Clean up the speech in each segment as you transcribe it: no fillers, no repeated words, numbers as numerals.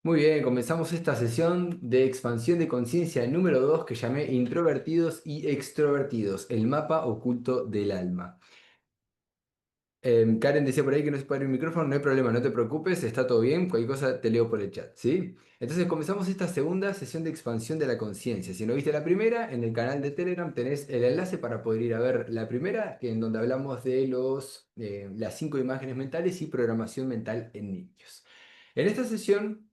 Muy bien, comenzamos esta sesión de expansión de conciencia número 2 que llamé Introvertidos y Extrovertidos, el mapa oculto del alma. Karen decía por ahí que no se puede abrir el micrófono, no hay problema, no te preocupes, está todo bien, cualquier cosa te leo por el chat, ¿sí? Entonces comenzamos esta segunda sesión de expansión de la conciencia. Si no viste la primera, en el canal de Telegram tenés el enlace para poder ir a ver la primera, en donde hablamos de las 5 imágenes mentales y programación mental en niños. En esta sesión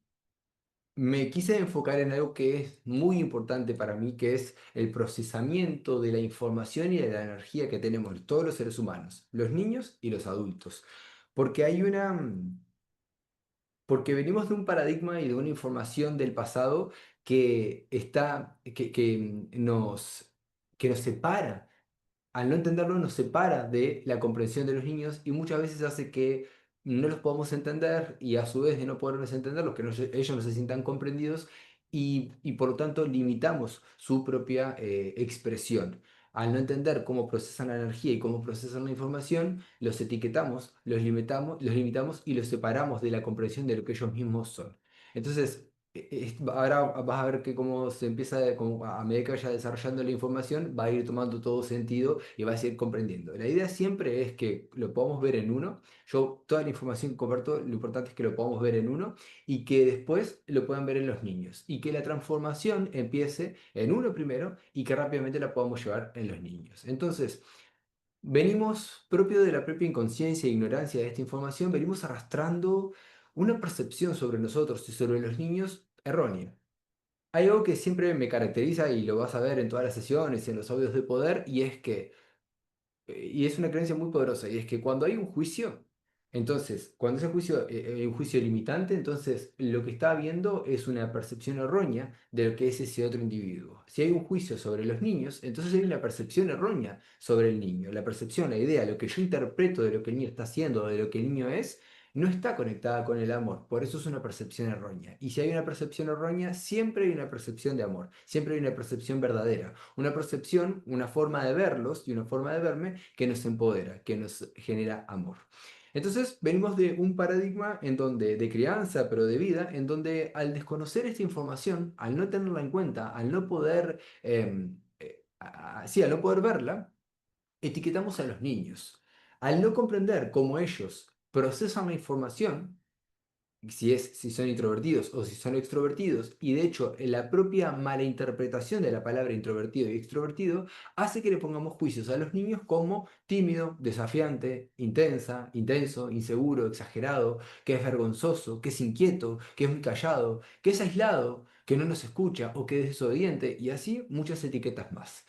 me quise enfocar en algo que es muy importante para mí, que es el procesamiento de la información y de la energía que tenemos todos los seres humanos, los niños y los adultos. Porque porque venimos de un paradigma y de una información del pasado que nos separa. Al no entenderlo nos separa de la comprensión de los niños y muchas veces hace que no los podamos entender y a su vez de no poderlos entender, ellos no se sientan comprendidos y por lo tanto limitamos su propia expresión. Al no entender cómo procesan la energía y cómo procesan la información, los etiquetamos, los limitamos y los separamos de la comprensión de lo que ellos mismos son. Entonces, ahora vas a ver que cómo se empieza, como a medida que vaya desarrollando la información, va a ir tomando todo sentido y vas a ir comprendiendo. La idea siempre es que lo podamos ver en uno. Yo toda la información que comparto, lo importante es que lo podamos ver en uno y que después lo puedan ver en los niños. Y que la transformación empiece en uno primero y que rápidamente la podamos llevar en los niños. Entonces, venimos, propio de la propia inconsciencia e ignorancia de esta información, venimos arrastrando una percepción sobre nosotros y sobre los niños errónea. Hay algo que siempre me caracteriza y lo vas a ver en todas las sesiones, en los audios de poder, y es una creencia muy poderosa, y es que cuando hay un juicio, entonces, cuando ese juicio, hay un juicio limitante, entonces lo que está habiendo es una percepción errónea de lo que es ese otro individuo. Si hay un juicio sobre los niños, entonces hay una percepción errónea sobre el niño. La percepción, la idea, lo que yo interpreto de lo que el niño está haciendo, de lo que el niño es, no está conectada con el amor. Por eso es una percepción errónea. Y si hay una percepción errónea, siempre hay una percepción de amor, siempre hay una percepción verdadera. Una percepción, una forma de verlos y una forma de verme que nos empodera, que nos genera amor. Entonces, venimos de un paradigma de crianza, pero de vida, en donde al desconocer esta información, al no tenerla en cuenta, al no poder, sí, al no poder verla, etiquetamos a los niños. Al no comprender cómo ellos procesan la información, si son introvertidos o si son extrovertidos, y de hecho la propia mala interpretación de la palabra introvertido y extrovertido hace que le pongamos juicios a los niños como tímido, desafiante, intenso, inseguro, exagerado, que es vergonzoso, que es inquieto, que es muy callado, que es aislado, que no nos escucha o que es desobediente, y así muchas etiquetas más.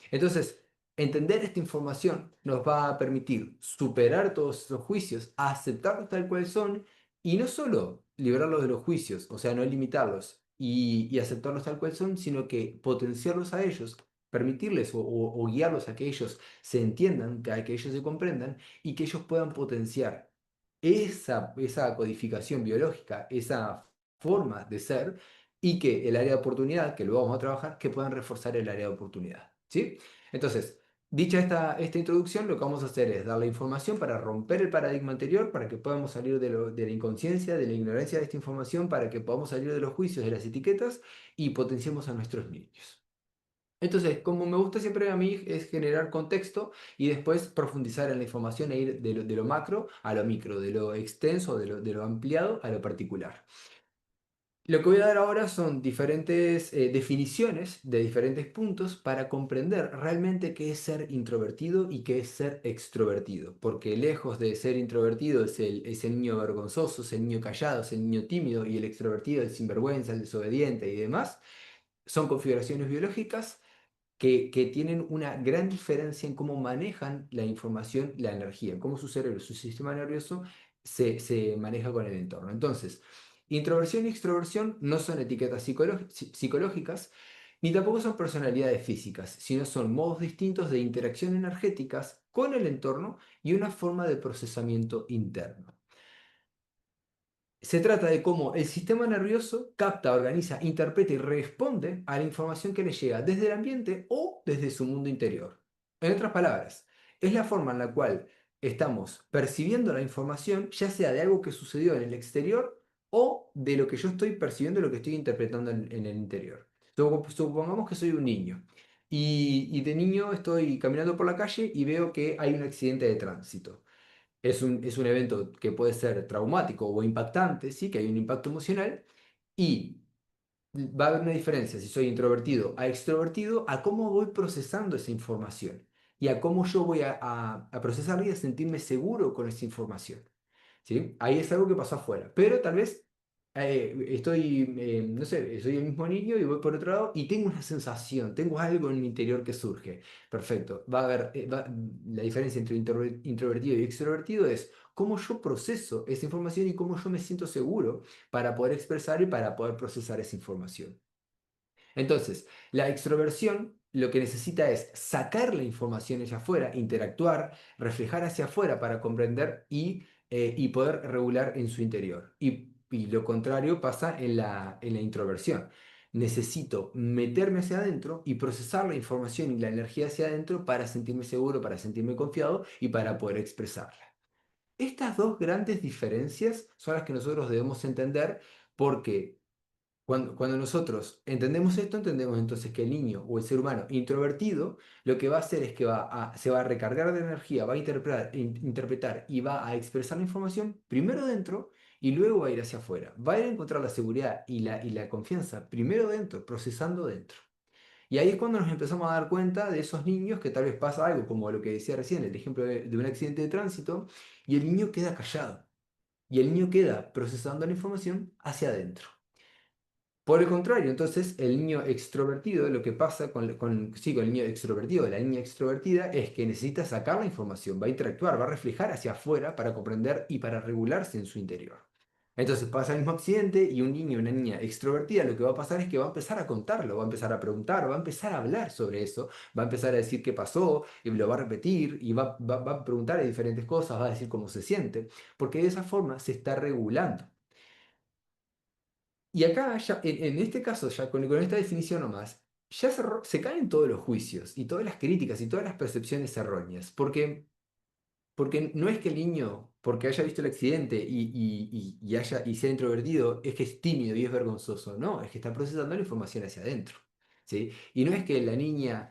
Entonces, entender esta información nos va a permitir superar todos esos juicios, aceptarlos tal cual son y no solo liberarlos de los juicios, o sea, no limitarlos y aceptarlos tal cual son, sino que potenciarlos a ellos, permitirles o guiarlos a que ellos se entiendan, a que ellos se comprendan y que ellos puedan potenciar esa codificación biológica, esa forma de ser y que el área de oportunidad, que lo vamos a trabajar, que puedan reforzar el área de oportunidad. ¿Sí? Entonces, dicha esta introducción, lo que vamos a hacer es dar la información para romper el paradigma anterior, para que podamos salir de la inconsciencia, de la ignorancia de esta información, para que podamos salir de los juicios, de las etiquetas y potenciemos a nuestros niños. Entonces, como me gusta siempre a mí, es generar contexto y después profundizar en la información e ir de lo macro a lo micro, de lo extenso, de lo ampliado a lo particular. Lo que voy a dar ahora son diferentes definiciones de diferentes puntos para comprender realmente qué es ser introvertido y qué es ser extrovertido. Porque lejos de ser introvertido es el niño vergonzoso, es el niño callado, es el niño tímido y el extrovertido, el sinvergüenza, el desobediente y demás, son configuraciones biológicas que tienen una gran diferencia en cómo manejan la información, la energía, en cómo su cerebro, su sistema nervioso se maneja con el entorno. Entonces, introversión y extroversión no son etiquetas psicológicas, ni tampoco son personalidades físicas, sino son modos distintos de interacción energéticas con el entorno y una forma de procesamiento interno. Se trata de cómo el sistema nervioso capta, organiza, interpreta y responde a la información que le llega desde el ambiente o desde su mundo interior. En otras palabras, es la forma en la cual estamos percibiendo la información, ya sea de algo que sucedió en el exterior o de lo que yo estoy percibiendo, lo que estoy interpretando en el interior. Supongamos que soy un niño y de niño estoy caminando por la calle y veo que hay un accidente de tránsito. Es un evento que puede ser traumático o impactante, sí, que hay un impacto emocional y va a haber una diferencia si soy introvertido a extrovertido, a cómo voy procesando esa información y a cómo yo voy a procesarla y a sentirme seguro con esa información. ¿Sí? Ahí es algo que pasó afuera, pero tal vez no sé, soy el mismo niño y voy por otro lado y tengo una sensación, tengo algo en mi interior que surge. Perfecto, va a haber, la diferencia entre introvertido y extrovertido es cómo yo proceso esa información y cómo yo me siento seguro para poder expresar y para poder procesar esa información. Entonces, la extroversión lo que necesita es sacar la información hacia afuera, interactuar, reflejar hacia afuera para comprender y poder regular en su interior. Y lo contrario pasa en la introversión. Necesito meterme hacia adentro y procesar la información y la energía hacia adentro para sentirme seguro, para sentirme confiado y para poder expresarla. Estas dos grandes diferencias son las que nosotros debemos entender porque cuando nosotros entendemos esto, entendemos entonces que el niño o el ser humano introvertido lo que va a hacer es que se va a recargar de energía, va a interpretar y va a expresar la información primero dentro y luego va a ir hacia afuera. Va a ir a encontrar la seguridad y la confianza primero dentro, procesando dentro. Y ahí es cuando nos empezamos a dar cuenta de esos niños que tal vez pasa algo, como lo que decía recién, el ejemplo de un accidente de tránsito, y el niño queda callado. Y el niño queda procesando la información hacia adentro. Por el contrario, entonces, el niño extrovertido, lo que pasa sí, con el niño extrovertido, la niña extrovertida, es que necesita sacar la información, va a interactuar, va a reflejar hacia afuera para comprender y para regularse en su interior. Entonces pasa el mismo accidente y un niño o una niña extrovertida lo que va a pasar es que va a empezar a contarlo, va a empezar a preguntar, va a empezar a hablar sobre eso, va a empezar a decir qué pasó y lo va a repetir y va a preguntar de diferentes cosas, va a decir cómo se siente, porque de esa forma se está regulando. Y acá, ya, en este caso, ya con esta definición nomás, ya se caen todos los juicios y todas las críticas y todas las percepciones erróneas. Porque no es que el niño, porque haya visto el accidente y sea introvertido, es que es tímido y es vergonzoso. No, es que está procesando la información hacia adentro. ¿Sí? Y no es que la niña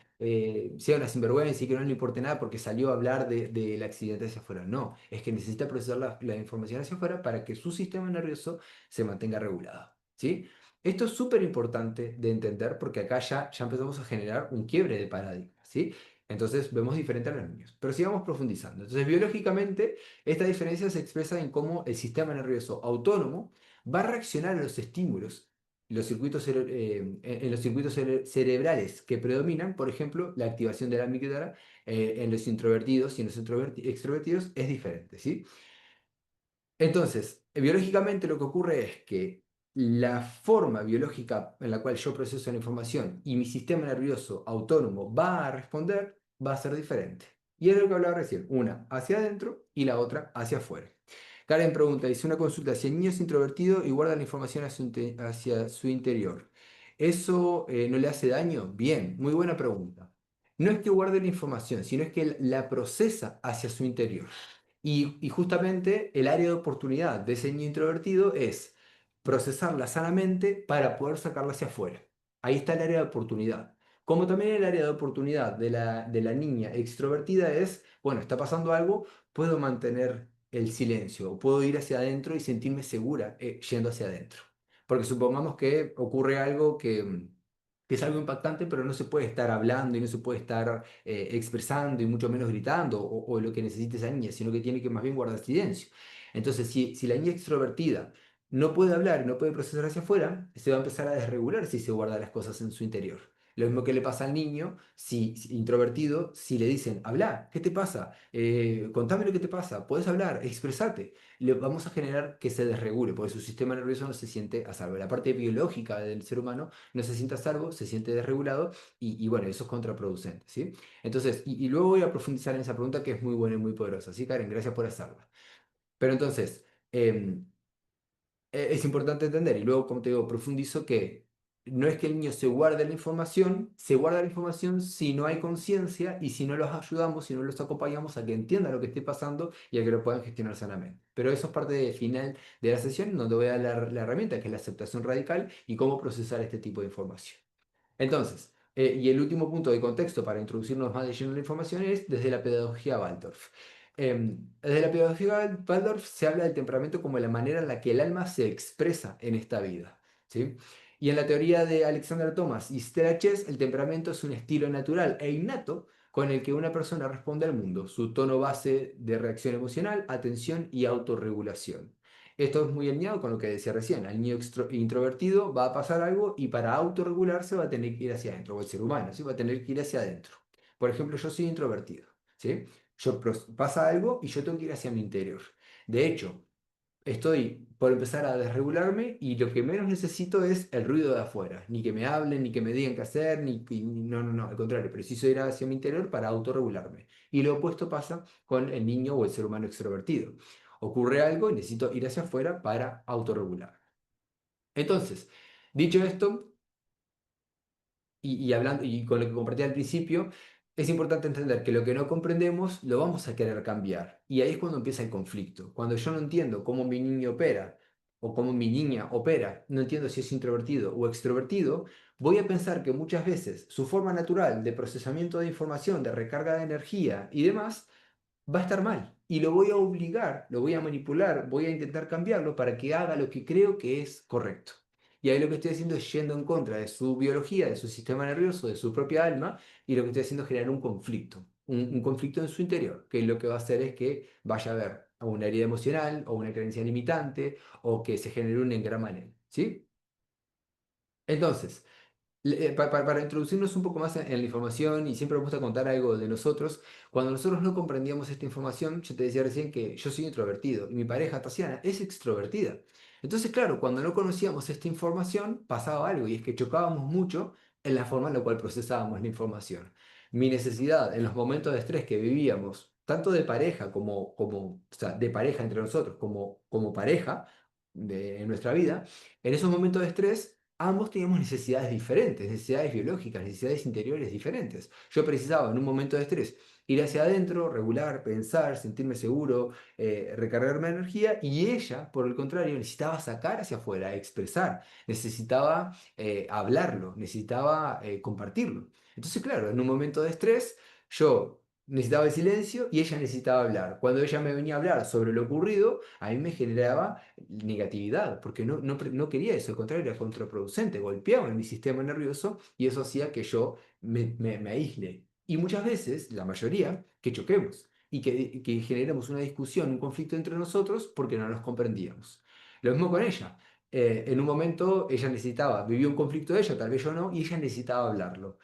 sea una sinvergüenza y que no le importe nada porque salió a hablar del accidente hacia afuera. No, es que necesita procesar la información hacia afuera para que su sistema nervioso se mantenga regulado. ¿Sí? Esto es súper importante de entender porque acá ya empezamos a generar un quiebre de paradigma. ¿Sí? Entonces vemos diferente a los niños. Pero sigamos profundizando. Entonces, biológicamente, esta diferencia se expresa en cómo el sistema nervioso autónomo va a reaccionar a los estímulos en los circuitos cerebrales que predominan, por ejemplo, la activación de la amígdala en los introvertidos y en los extrovertidos es diferente, ¿sí? Entonces, biológicamente lo que ocurre es que la forma biológica en la cual yo proceso la información y mi sistema nervioso autónomo va a responder va a ser diferente. Y es lo que hablaba recién, una hacia adentro y la otra hacia afuera. Karen pregunta, dice una consulta, si el niño es introvertido y guarda la información hacia su interior, ¿eso no le hace daño? Bien, muy buena pregunta. No es que guarde la información, sino es que él la procesa hacia su interior. Y justamente el área de oportunidad de ese niño introvertido es procesarla sanamente para poder sacarla hacia afuera. Ahí está el área de oportunidad. Como también el área de oportunidad de la niña extrovertida es, bueno, está pasando algo, puedo mantener el silencio, o puedo ir hacia adentro y sentirme segura yendo hacia adentro. Porque supongamos que ocurre algo que es algo impactante, pero no se puede estar hablando y no se puede estar expresando y mucho menos gritando o lo que necesite esa niña, sino que tiene que más bien guardar silencio. Entonces, si la niña extrovertida no puede hablar y no puede procesar hacia afuera, se va a empezar a desregular si se guarda las cosas en su interior. Lo mismo que le pasa al niño, si introvertido, si le dicen, habla, ¿qué te pasa? Contame lo que te pasa, puedes hablar, expresate. Le vamos a generar que se desregule, porque su sistema nervioso no se siente a salvo. La parte biológica del ser humano no se siente a salvo, se siente desregulado y bueno, eso es contraproducente, ¿sí? Entonces, y luego voy a profundizar en esa pregunta que es muy buena y muy poderosa, ¿sí, Karen? Gracias por hacerla. Pero entonces, es importante entender, y luego, como te digo, profundizo que no es que el niño se guarde la información, se guarda la información si no hay conciencia y si no los ayudamos, si no los acompañamos a que entiendan lo que esté pasando y a que lo puedan gestionar sanamente. Pero eso es parte del final de la sesión donde voy a dar la herramienta que es la aceptación radical y cómo procesar este tipo de información. Entonces, y el último punto de contexto para introducirnos más de lleno en la información es desde la pedagogía Waldorf. Desde la pedagogía Waldorf se habla del temperamento como la manera en la que el alma se expresa en esta vida, ¿sí? Y en la teoría de Alexander Thomas y Stella Chess, el temperamento es un estilo natural e innato con el que una persona responde al mundo, su tono base de reacción emocional, atención y autorregulación. Esto es muy alineado con lo que decía recién. Al niño introvertido va a pasar algo y para autorregularse va a tener que ir hacia adentro, o el ser humano, ¿sí? Va a tener que ir hacia adentro. Por ejemplo, yo soy introvertido, ¿sí? Pasa algo y yo tengo que ir hacia mi interior. De hecho, estoy por empezar a desregularme y lo que menos necesito es el ruido de afuera. Ni que me hablen, ni que me digan qué hacer, no, no, no, al contrario, preciso ir hacia mi interior para autorregularme. Y lo opuesto pasa con el niño o el ser humano extrovertido. Ocurre algo y necesito ir hacia afuera para autorregular. Entonces, dicho esto, y hablando y con lo que compartí al principio, es importante entender que lo que no comprendemos lo vamos a querer cambiar. Y ahí es cuando empieza el conflicto. Cuando yo no entiendo cómo mi niño opera o cómo mi niña opera, no entiendo si es introvertido o extrovertido, voy a pensar que muchas veces su forma natural de procesamiento de información, de recarga de energía y demás, va a estar mal. Y lo voy a obligar, lo voy a manipular, voy a intentar cambiarlo para que haga lo que creo que es correcto. Y ahí lo que estoy haciendo es yendo en contra de su biología, de su sistema nervioso, de su propia alma, y lo que estoy haciendo es generar un conflicto, un conflicto en su interior, que lo que va a hacer es que vaya a haber una herida emocional o una creencia limitante o que se genere un engrama en él. ¿Sí? Entonces, para introducirnos un poco más en la información, y siempre me gusta contar algo de nosotros, cuando nosotros no comprendíamos esta información, yo te decía recién que yo soy introvertido y mi pareja Tatiana es extrovertida. Entonces, claro, cuando no conocíamos esta información, pasaba algo y es que chocábamos mucho en la forma en la cual procesábamos la información. Mi necesidad en los momentos de estrés que vivíamos, tanto de pareja o sea, de pareja entre nosotros, como pareja en nuestra vida, en esos momentos de estrés ambos teníamos necesidades diferentes, necesidades biológicas, necesidades interiores diferentes. Yo precisaba en un momento de estrés ir hacia adentro, regular, pensar, sentirme seguro, recargarme de energía, y ella, por el contrario, necesitaba sacar hacia afuera, expresar, necesitaba hablarlo, necesitaba compartirlo. Entonces, claro, en un momento de estrés, yo necesitaba el silencio y ella necesitaba hablar. Cuando ella me venía a hablar sobre lo ocurrido, a mí me generaba negatividad, porque no quería eso, al contrario, era contraproducente, golpeaba en mi sistema nervioso y eso hacía que yo me aísle. Y muchas veces, la mayoría, que choquemos y que generemos una discusión, un conflicto entre nosotros porque no nos comprendíamos. Lo mismo con ella. En un momento ella necesitaba, vivió un conflicto de ella, tal vez yo no, y ella necesitaba hablarlo.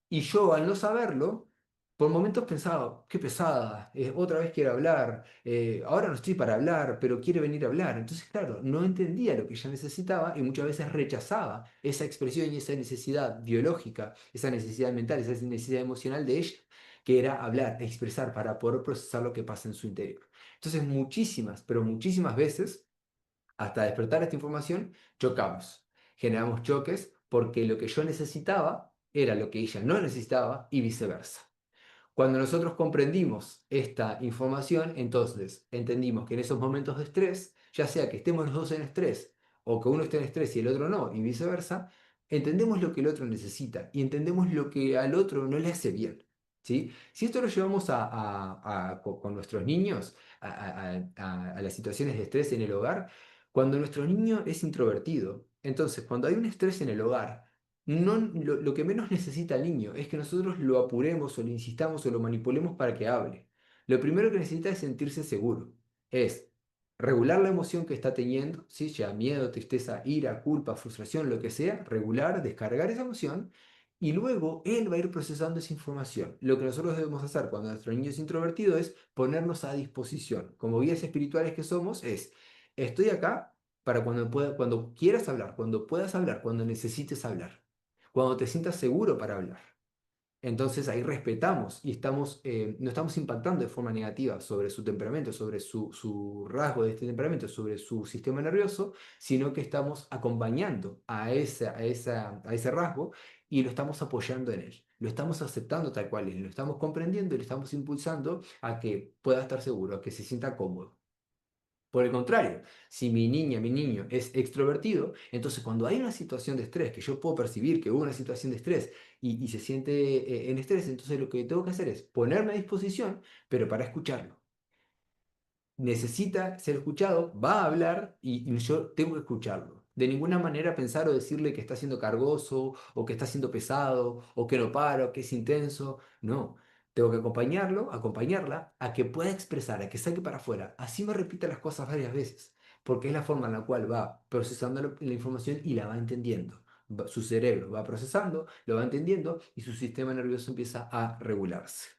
Y yo, al no saberlo, por momentos pensaba, qué pesada, otra vez quiere hablar, ahora no estoy para hablar, pero quiere venir a hablar. Entonces, claro, no entendía lo que ella necesitaba y muchas veces rechazaba esa expresión y esa necesidad biológica, esa necesidad mental, esa necesidad emocional de ella, que era hablar, expresar para poder procesar lo que pasa en su interior. Entonces, muchísimas, pero muchísimas veces hasta despertar esta información, chocamos. Generamos choques porque lo que yo necesitaba era lo que ella no necesitaba y viceversa. Cuando nosotros comprendimos esta información, entonces entendimos que en esos momentos de estrés, ya sea que estemos los dos en estrés o que uno esté en estrés y el otro no, y viceversa, entendemos lo que el otro necesita y entendemos lo que al otro no le hace bien. ¿Sí? Si esto lo llevamos con nuestros niños a las situaciones de estrés en el hogar, cuando nuestro niño es introvertido, entonces cuando hay un estrés en el hogar, lo que menos necesita el niño es que nosotros lo apuremos o le insistamos o lo manipulemos para que hable. Lo primero que necesita es sentirse seguro. Es regular la emoción que está teniendo, ¿sí? Ya miedo, tristeza, ira, culpa, frustración, lo que sea, regular, descargar esa emoción y luego él va a ir procesando esa información. Lo que nosotros debemos hacer cuando nuestro niño es introvertido es ponernos a disposición. Como guías espirituales que somos, estoy acá para cuando quieras hablar, cuando puedas hablar, cuando necesites hablar, cuando te sientas seguro para hablar. Entonces ahí respetamos y no estamos impactando de forma negativa sobre su temperamento, sobre su rasgo de este temperamento, sobre su sistema nervioso, sino que estamos acompañando a ese rasgo y lo estamos apoyando en él. Lo estamos aceptando tal cual es, lo estamos comprendiendo y lo estamos impulsando a que pueda estar seguro, a que se sienta cómodo. Por el contrario, si mi niña, mi niño es extrovertido, entonces cuando hay una situación de estrés, que yo puedo percibir que hubo una situación de estrés y se siente en estrés, entonces lo que tengo que hacer es ponerme a disposición, pero para escucharlo. Necesita ser escuchado, va a hablar y yo tengo que escucharlo. De ninguna manera pensar o decirle que está siendo cargoso o que está siendo pesado o que no paro, que es intenso. No, tengo que acompañarlo, acompañarla a que pueda expresar, a que saque para afuera. Así me repita las cosas varias veces, porque es la forma en la cual va procesando la información y la va entendiendo. Su cerebro va procesando, lo va entendiendo y su sistema nervioso empieza a regularse.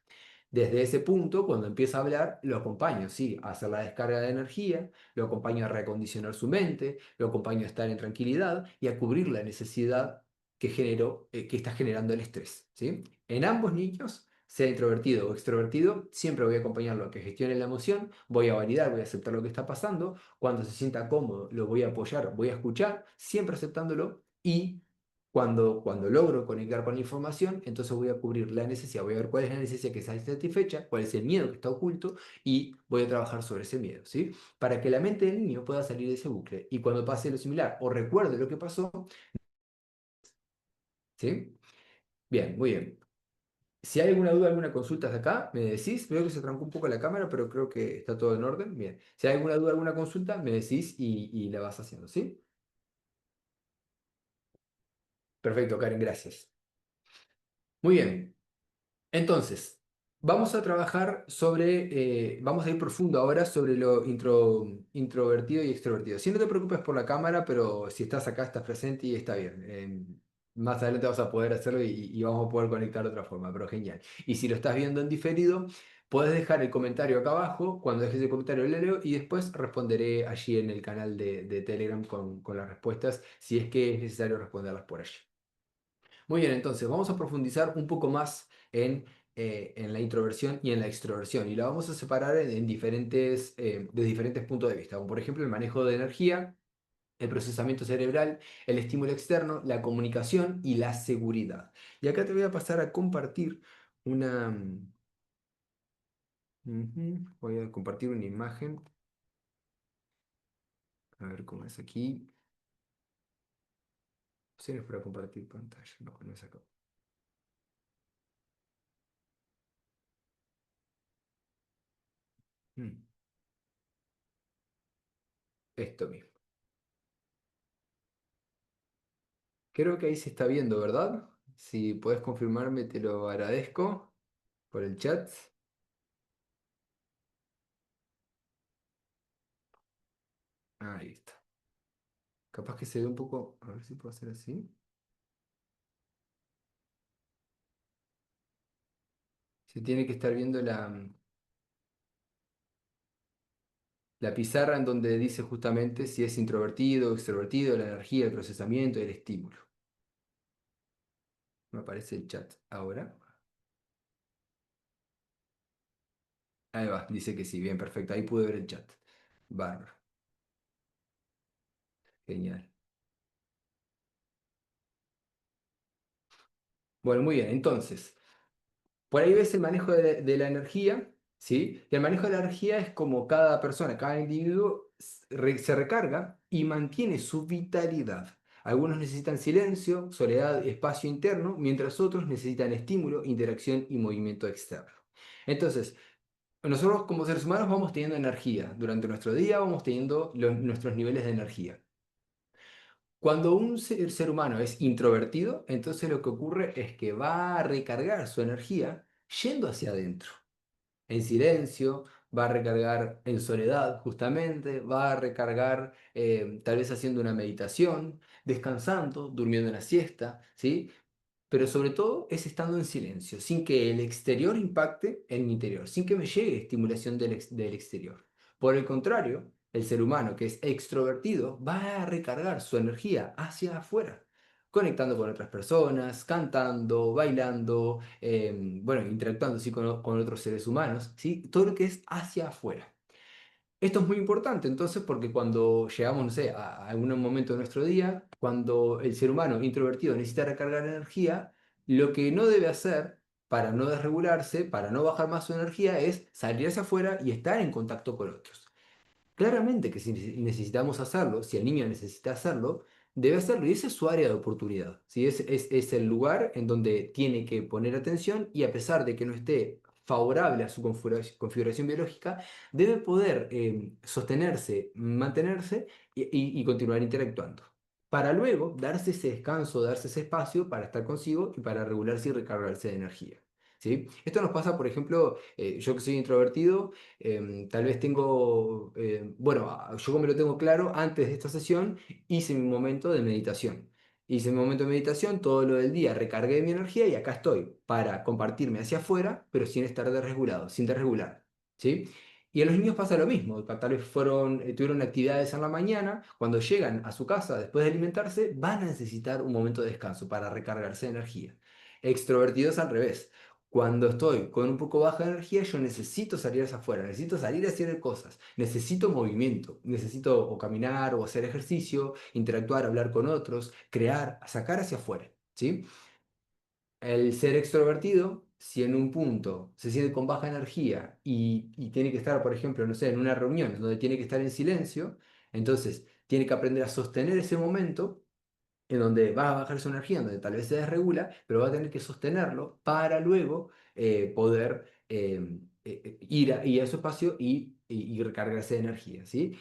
Desde ese punto, cuando empieza a hablar, lo acompaño, sí, a hacer la descarga de energía, lo acompaño a reacondicionar su mente, lo acompaño a estar en tranquilidad y a cubrir la necesidad que está generando el estrés, ¿sí? En ambos niños, sea introvertido o extrovertido, siempre voy a acompañarlo a que gestione la emoción, voy a validar, voy a aceptar lo que está pasando, cuando se sienta cómodo, lo voy a apoyar, voy a escuchar, siempre aceptándolo y cuando logro conectar con la información, entonces voy a cubrir la necesidad, voy a ver cuál es la necesidad que está insatisfecha, cuál es el miedo que está oculto y voy a trabajar sobre ese miedo, ¿sí? Para que la mente del niño pueda salir de ese bucle y cuando pase lo similar o recuerde lo que pasó, ¿sí? Bien, muy bien. Si hay alguna duda, alguna consulta de acá, me decís. Veo que se trancó un poco la cámara, pero creo que está todo en orden. Bien. Si hay alguna duda, alguna consulta, me decís y la vas haciendo, ¿sí? Perfecto, Karen, gracias. Muy bien. Entonces, vamos a trabajar vamos a ir profundo ahora sobre lo introvertido y extrovertido. Si no te preocupes por la cámara, pero si estás acá, estás presente y está bien. Más adelante vas a poder hacerlo y vamos a poder conectar de otra forma, pero genial. Y si lo estás viendo en diferido, puedes dejar el comentario acá abajo. Cuando dejes el comentario lo leo y después responderé allí en el canal de Telegram con las respuestas, si es que es necesario responderlas por allí. Muy bien, entonces vamos a profundizar un poco más en la introversión y en la extroversión y la vamos a separar de diferentes puntos de vista, como por ejemplo el manejo de energía, el procesamiento cerebral, el estímulo externo, la comunicación y la seguridad. Y acá te voy a pasar a compartir voy a compartir una imagen, a ver cómo es aquí. Opciones para compartir pantalla, no, no es acá. Mm, Esto mismo. Creo que ahí se está viendo, ¿verdad? Si puedes confirmarme, te lo agradezco por el chat. Ahí está. Capaz que se ve un poco. A ver si puedo hacer así. Se tiene que estar viendo la pizarra en donde dice justamente si es introvertido, extrovertido, la energía, el procesamiento, el estímulo. Me aparece el chat ahora. Ahí va, dice que sí, bien, perfecto. Ahí pude ver el chat. Bárbaro, genial. Bueno, muy bien, entonces. Por ahí ves el manejo de la energía, ¿sí? Y el manejo de la energía es como cada persona, cada individuo se recarga y mantiene su vitalidad. Algunos necesitan silencio, soledad, espacio interno, mientras otros necesitan estímulo, interacción y movimiento externo. Entonces, nosotros como seres humanos vamos teniendo energía. Durante nuestro día vamos teniendo nuestros niveles de energía. Cuando el ser humano es introvertido, entonces lo que ocurre es que va a recargar su energía yendo hacia adentro, en silencio, va a recargar en soledad justamente, va a recargar tal vez haciendo una meditación, descansando, durmiendo una siesta, ¿sí? Pero sobre todo es estando en silencio, sin que el exterior impacte en mi interior, sin que me llegue estimulación del exterior. Por el contrario, el ser humano que es extrovertido va a recargar su energía hacia afuera. conectando con otras personas, cantando, bailando, bueno, interactuando sí, con otros seres humanos, ¿sí? Todo lo que es hacia afuera. Esto es muy importante entonces porque cuando llegamos, no sé, a algún momento de nuestro día, cuando el ser humano introvertido necesita recargar energía, lo que no debe hacer para no desregularse, para no bajar más su energía, es salir hacia afuera y estar en contacto con otros. Claramente que si necesitamos hacerlo, si el niño necesita hacerlo, debe hacerlo y esa es su área de oportunidad. ¿Sí? Es el lugar en donde tiene que poner atención y a pesar de que no esté favorable a su configuración biológica, debe poder sostenerse, mantenerse y continuar interactuando. Para luego darse ese descanso, darse ese espacio para estar consigo y para regularse y recargarse de energía. ¿Sí? Esto nos pasa, por ejemplo, yo que soy introvertido, tal vez tengo, bueno, yo como lo tengo claro, antes de esta sesión hice mi momento de meditación. Hice mi momento de meditación, todo lo del día, recargué mi energía y acá estoy para compartirme hacia afuera, pero sin estar desregulado, sin desregular. ¿Sí? Y a los niños pasa lo mismo, tal vez tuvieron actividades en la mañana, cuando llegan a su casa después de alimentarse, van a necesitar un momento de descanso para recargarse de energía. Extrovertidos al revés. Cuando estoy con un poco baja de energía, yo necesito salir hacia afuera, necesito salir a hacer cosas, necesito movimiento, necesito o caminar o hacer ejercicio, interactuar, hablar con otros, crear, sacar hacia afuera, ¿sí? El ser extrovertido, si en un punto se siente con baja energía y tiene que estar, por ejemplo, no sé, en una reunión donde tiene que estar en silencio, entonces tiene que aprender a sostener ese momento en donde va a bajar su energía, en donde tal vez se desregula, pero va a tener que sostenerlo para luego poder ir a su espacio y recargarse de energía, ¿sí?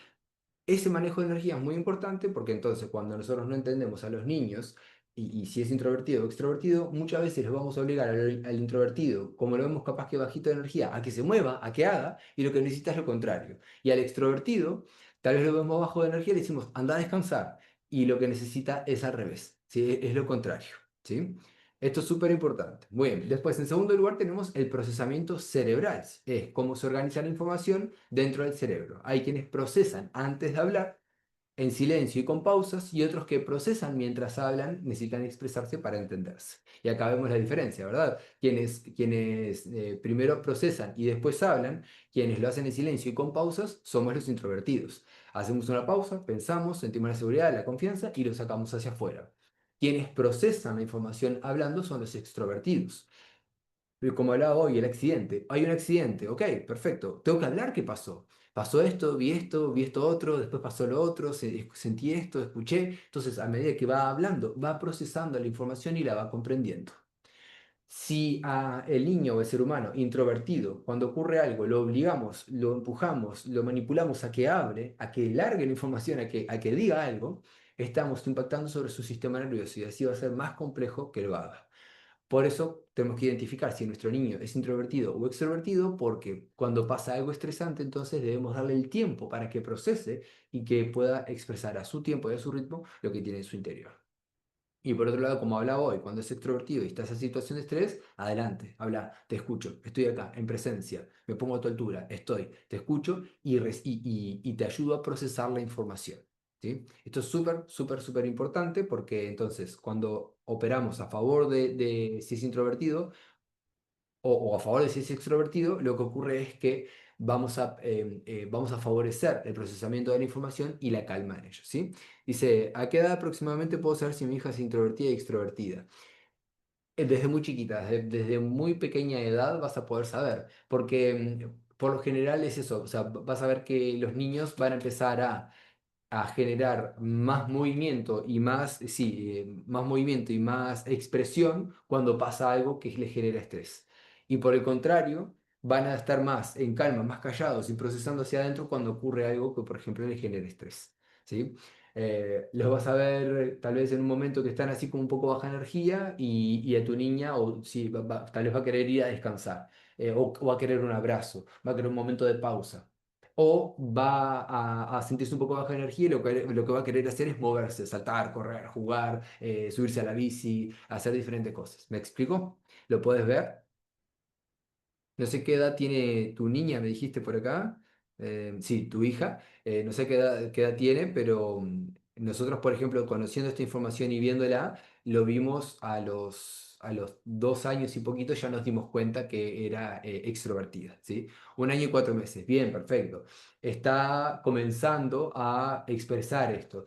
Ese manejo de energía es muy importante porque entonces cuando nosotros no entendemos a los niños y si es introvertido o extrovertido, muchas veces los vamos a obligar al introvertido, como lo vemos capaz que bajito de energía, a que se mueva, a que haga, y lo que necesita es lo contrario. Y al extrovertido, tal vez lo vemos bajo de energía y le decimos, anda a descansar, y lo que necesita es al revés, ¿sí? Es lo contrario, ¿sí? Esto es súper importante. Muy bien. Después, en segundo lugar, tenemos el procesamiento cerebral. Es cómo se organiza la información dentro del cerebro. Hay quienes procesan antes de hablar, en silencio y con pausas, y otros que procesan mientras hablan, necesitan expresarse para entenderse. Y acá vemos la diferencia, ¿verdad? Quienes primero procesan y después hablan, quienes lo hacen en silencio y con pausas, somos los introvertidos. Hacemos una pausa, pensamos, sentimos la seguridad, la confianza y lo sacamos hacia afuera. Quienes procesan la información hablando son los extrovertidos. Pero como hablaba hoy, el accidente. Hay un accidente, ok, perfecto. Tengo que hablar qué pasó. Pasó esto, vi esto otro, después pasó lo otro, sentí esto, escuché. Entonces, a medida que va hablando, va procesando la información y la va comprendiendo. Si a el niño o el ser humano introvertido, cuando ocurre algo, lo obligamos, lo empujamos, lo manipulamos a que hable, a que largue la información, a que diga algo, estamos impactando sobre su sistema nervioso y así va a ser más complejo que lo haga. Por eso tenemos que identificar si nuestro niño es introvertido o extrovertido, porque cuando pasa algo estresante, entonces debemos darle el tiempo para que procese y que pueda expresar a su tiempo y a su ritmo lo que tiene en su interior. Y por otro lado, como hablaba hoy, cuando es extrovertido y está en esa situación de estrés, adelante, habla, te escucho, estoy acá, en presencia, me pongo a tu altura, estoy, te escucho y te ayudo a procesar la información. ¿Sí? Esto es súper, súper, súper importante porque entonces cuando operamos a favor de si es introvertido, o a favor de si es extrovertido, lo que ocurre es que vamos a favorecer el procesamiento de la información y la calma en ellos, ¿sí? Dice, ¿a qué edad aproximadamente puedo saber si mi hija es introvertida y extrovertida? Desde muy chiquita, desde muy pequeña edad vas a poder saber, porque por lo general es eso, o sea, vas a ver que los niños van a empezar a generar más movimiento y más, sí, más movimiento y más expresión cuando pasa algo que les genera estrés. Y por el contrario, van a estar más en calma, más callados y procesando hacia adentro cuando ocurre algo que, por ejemplo, les genera estrés. ¿Sí? Los vas a ver tal vez en un momento que están así como un poco baja energía y a tu niña o sí, tal vez va a querer ir a descansar o va a querer un abrazo, va a querer un momento de pausa o va a sentirse un poco baja de energía y lo que va a querer hacer es moverse, saltar, correr, jugar, subirse a la bici, hacer diferentes cosas. ¿Me explico? ¿Lo puedes ver? No sé qué edad tiene tu niña, me dijiste por acá. Sí, tu hija. No sé qué edad tiene, pero nosotros, por ejemplo, conociendo esta información y viéndola, lo vimos a los 2 años y poquito, ya nos dimos cuenta que era extrovertida, ¿sí? 1 año y 4 meses, bien, perfecto. Está comenzando a expresar esto.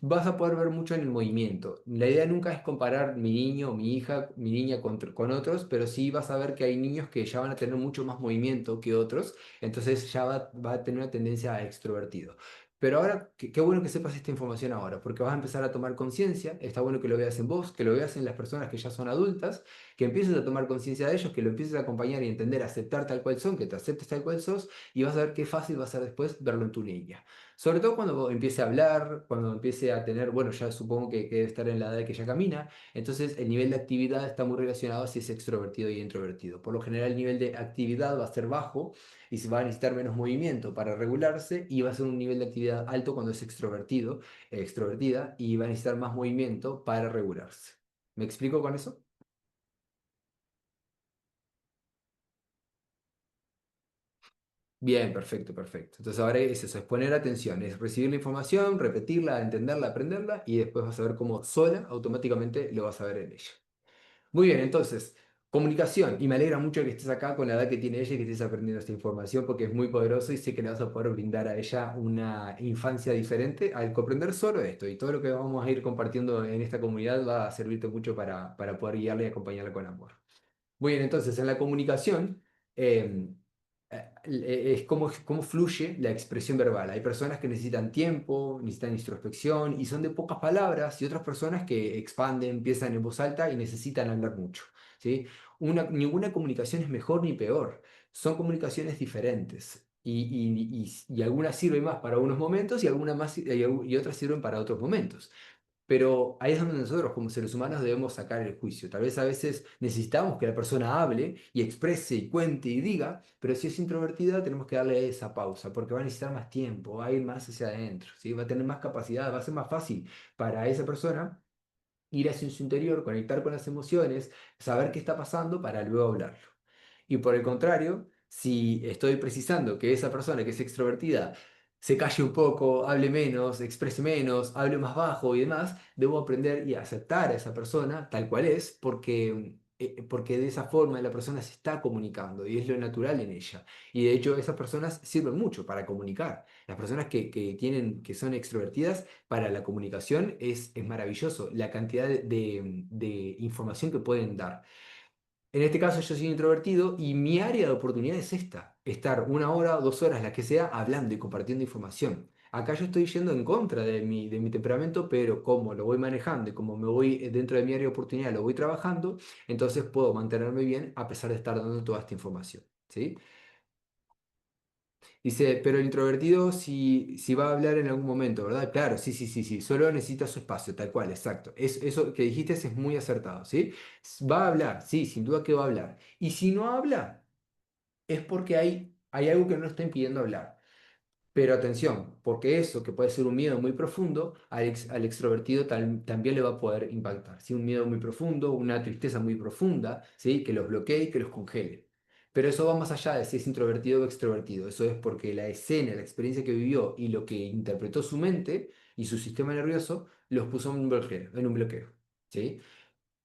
Vas a poder ver mucho en el movimiento. La idea nunca es comparar mi niño o mi hija, mi niña con otros, pero sí vas a ver que hay niños que ya van a tener mucho más movimiento que otros, entonces ya va a tener una tendencia a extrovertido. Pero ahora, qué bueno que sepas esta información ahora, porque vas a empezar a tomar conciencia, está bueno que lo veas en vos, que lo veas en las personas que ya son adultas, que empieces a tomar conciencia de ellos, que lo empieces a acompañar y entender, aceptar tal cual son, que te aceptes tal cual sos, y vas a ver qué fácil va a ser después verlo en tu niña. Sobre todo cuando empiece a hablar, cuando empiece a tener, bueno, ya supongo que debe estar en la edad de que ya camina, entonces el nivel de actividad está muy relacionado a si es extrovertido y introvertido. Por lo general el nivel de actividad va a ser bajo y se va a necesitar menos movimiento para regularse y va a ser un nivel de actividad alto cuando es extrovertido, extrovertida y va a necesitar más movimiento para regularse. ¿Me explico con eso? Bien, perfecto, perfecto. Entonces ahora es eso, es poner atención, es recibir la información, repetirla, entenderla, aprenderla y después vas a ver cómo sola, automáticamente lo vas a ver en ella. Muy bien, entonces, comunicación. Y me alegra mucho que estés acá con la edad que tiene ella y que estés aprendiendo esta información porque es muy poderoso y sé que le vas a poder brindar a ella una infancia diferente al comprender solo esto. Y todo lo que vamos a ir compartiendo en esta comunidad va a servirte mucho para poder guiarla y acompañarla con amor. Muy bien, entonces en la comunicación eh, es cómo fluye la expresión verbal. Hay personas que necesitan tiempo, necesitan introspección y son de pocas palabras y otras personas que expanden, empiezan en voz alta y necesitan hablar mucho, ¿sí? Ninguna comunicación es mejor ni peor, son comunicaciones diferentes. Y algunas sirven más para unos momentos y, algunas más, y otras sirven para otros momentos. Pero ahí es donde nosotros como seres humanos debemos sacar el juicio. Tal vez a veces necesitamos que la persona hable y exprese y cuente y diga, pero si es introvertida tenemos que darle esa pausa porque va a necesitar más tiempo, va a ir más hacia adentro, ¿sí? Va a tener más capacidad, va a ser más fácil para esa persona ir hacia su interior, conectar con las emociones, saber qué está pasando para luego hablarlo. Y por el contrario, si estoy precisando que esa persona que es extrovertida se calle un poco, hable menos, exprese menos, hable más bajo y demás, debo aprender y aceptar a esa persona tal cual es, porque de esa forma la persona se está comunicando y es lo natural en ella. Y de hecho esas personas sirven mucho para comunicar. Las personas que son extrovertidas para la comunicación es maravilloso la cantidad de información que pueden dar. En este caso yo soy introvertido y mi área de oportunidad es esta, estar 1 hora o 2 horas, las que sea, hablando y compartiendo información. Acá yo estoy yendo en contra de mi temperamento, pero como lo voy manejando y como me voy dentro de mi área de oportunidad, lo voy trabajando, entonces puedo mantenerme bien a pesar de estar dando toda esta información. ¿Sí? Dice, pero el introvertido si va a hablar en algún momento, ¿verdad? Claro, sí, sí, sí, sí, solo necesita su espacio, tal cual, exacto. Eso que dijiste es muy acertado, ¿sí? Va a hablar, sí, sin duda que va a hablar. Y si no habla, es porque hay algo que no está impidiendo hablar. Pero atención, porque eso, que puede ser un miedo muy profundo, al extrovertido también le va a poder impactar. ¿Sí? Un miedo muy profundo, una tristeza muy profunda, ¿sí? Que los bloquee y que los congele. Pero eso va más allá de si es introvertido o extrovertido. Eso es porque la escena, la experiencia que vivió y lo que interpretó su mente y su sistema nervioso los puso en un bloqueo, en un bloqueo. ¿Sí?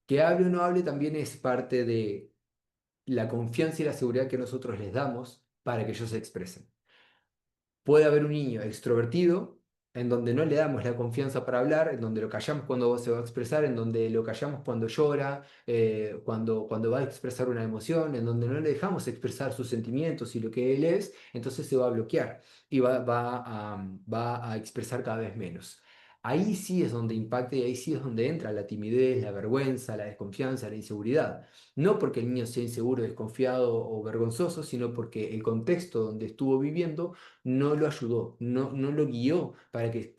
Que hable o no hable también es parte de la confianza y la seguridad que nosotros les damos para que ellos se expresen. Puede haber un niño extrovertido en donde no le damos la confianza para hablar, en donde lo callamos cuando se va a expresar, en donde lo callamos cuando llora, cuando va a expresar una emoción, en donde no le dejamos expresar sus sentimientos y lo que él es, entonces se va a bloquear y va a expresar cada vez menos. Ahí sí es donde impacta y ahí sí es donde entra la timidez, la vergüenza, la desconfianza, la inseguridad. No porque el niño sea inseguro, desconfiado o vergonzoso, sino porque el contexto donde estuvo viviendo no lo ayudó, no lo guió para que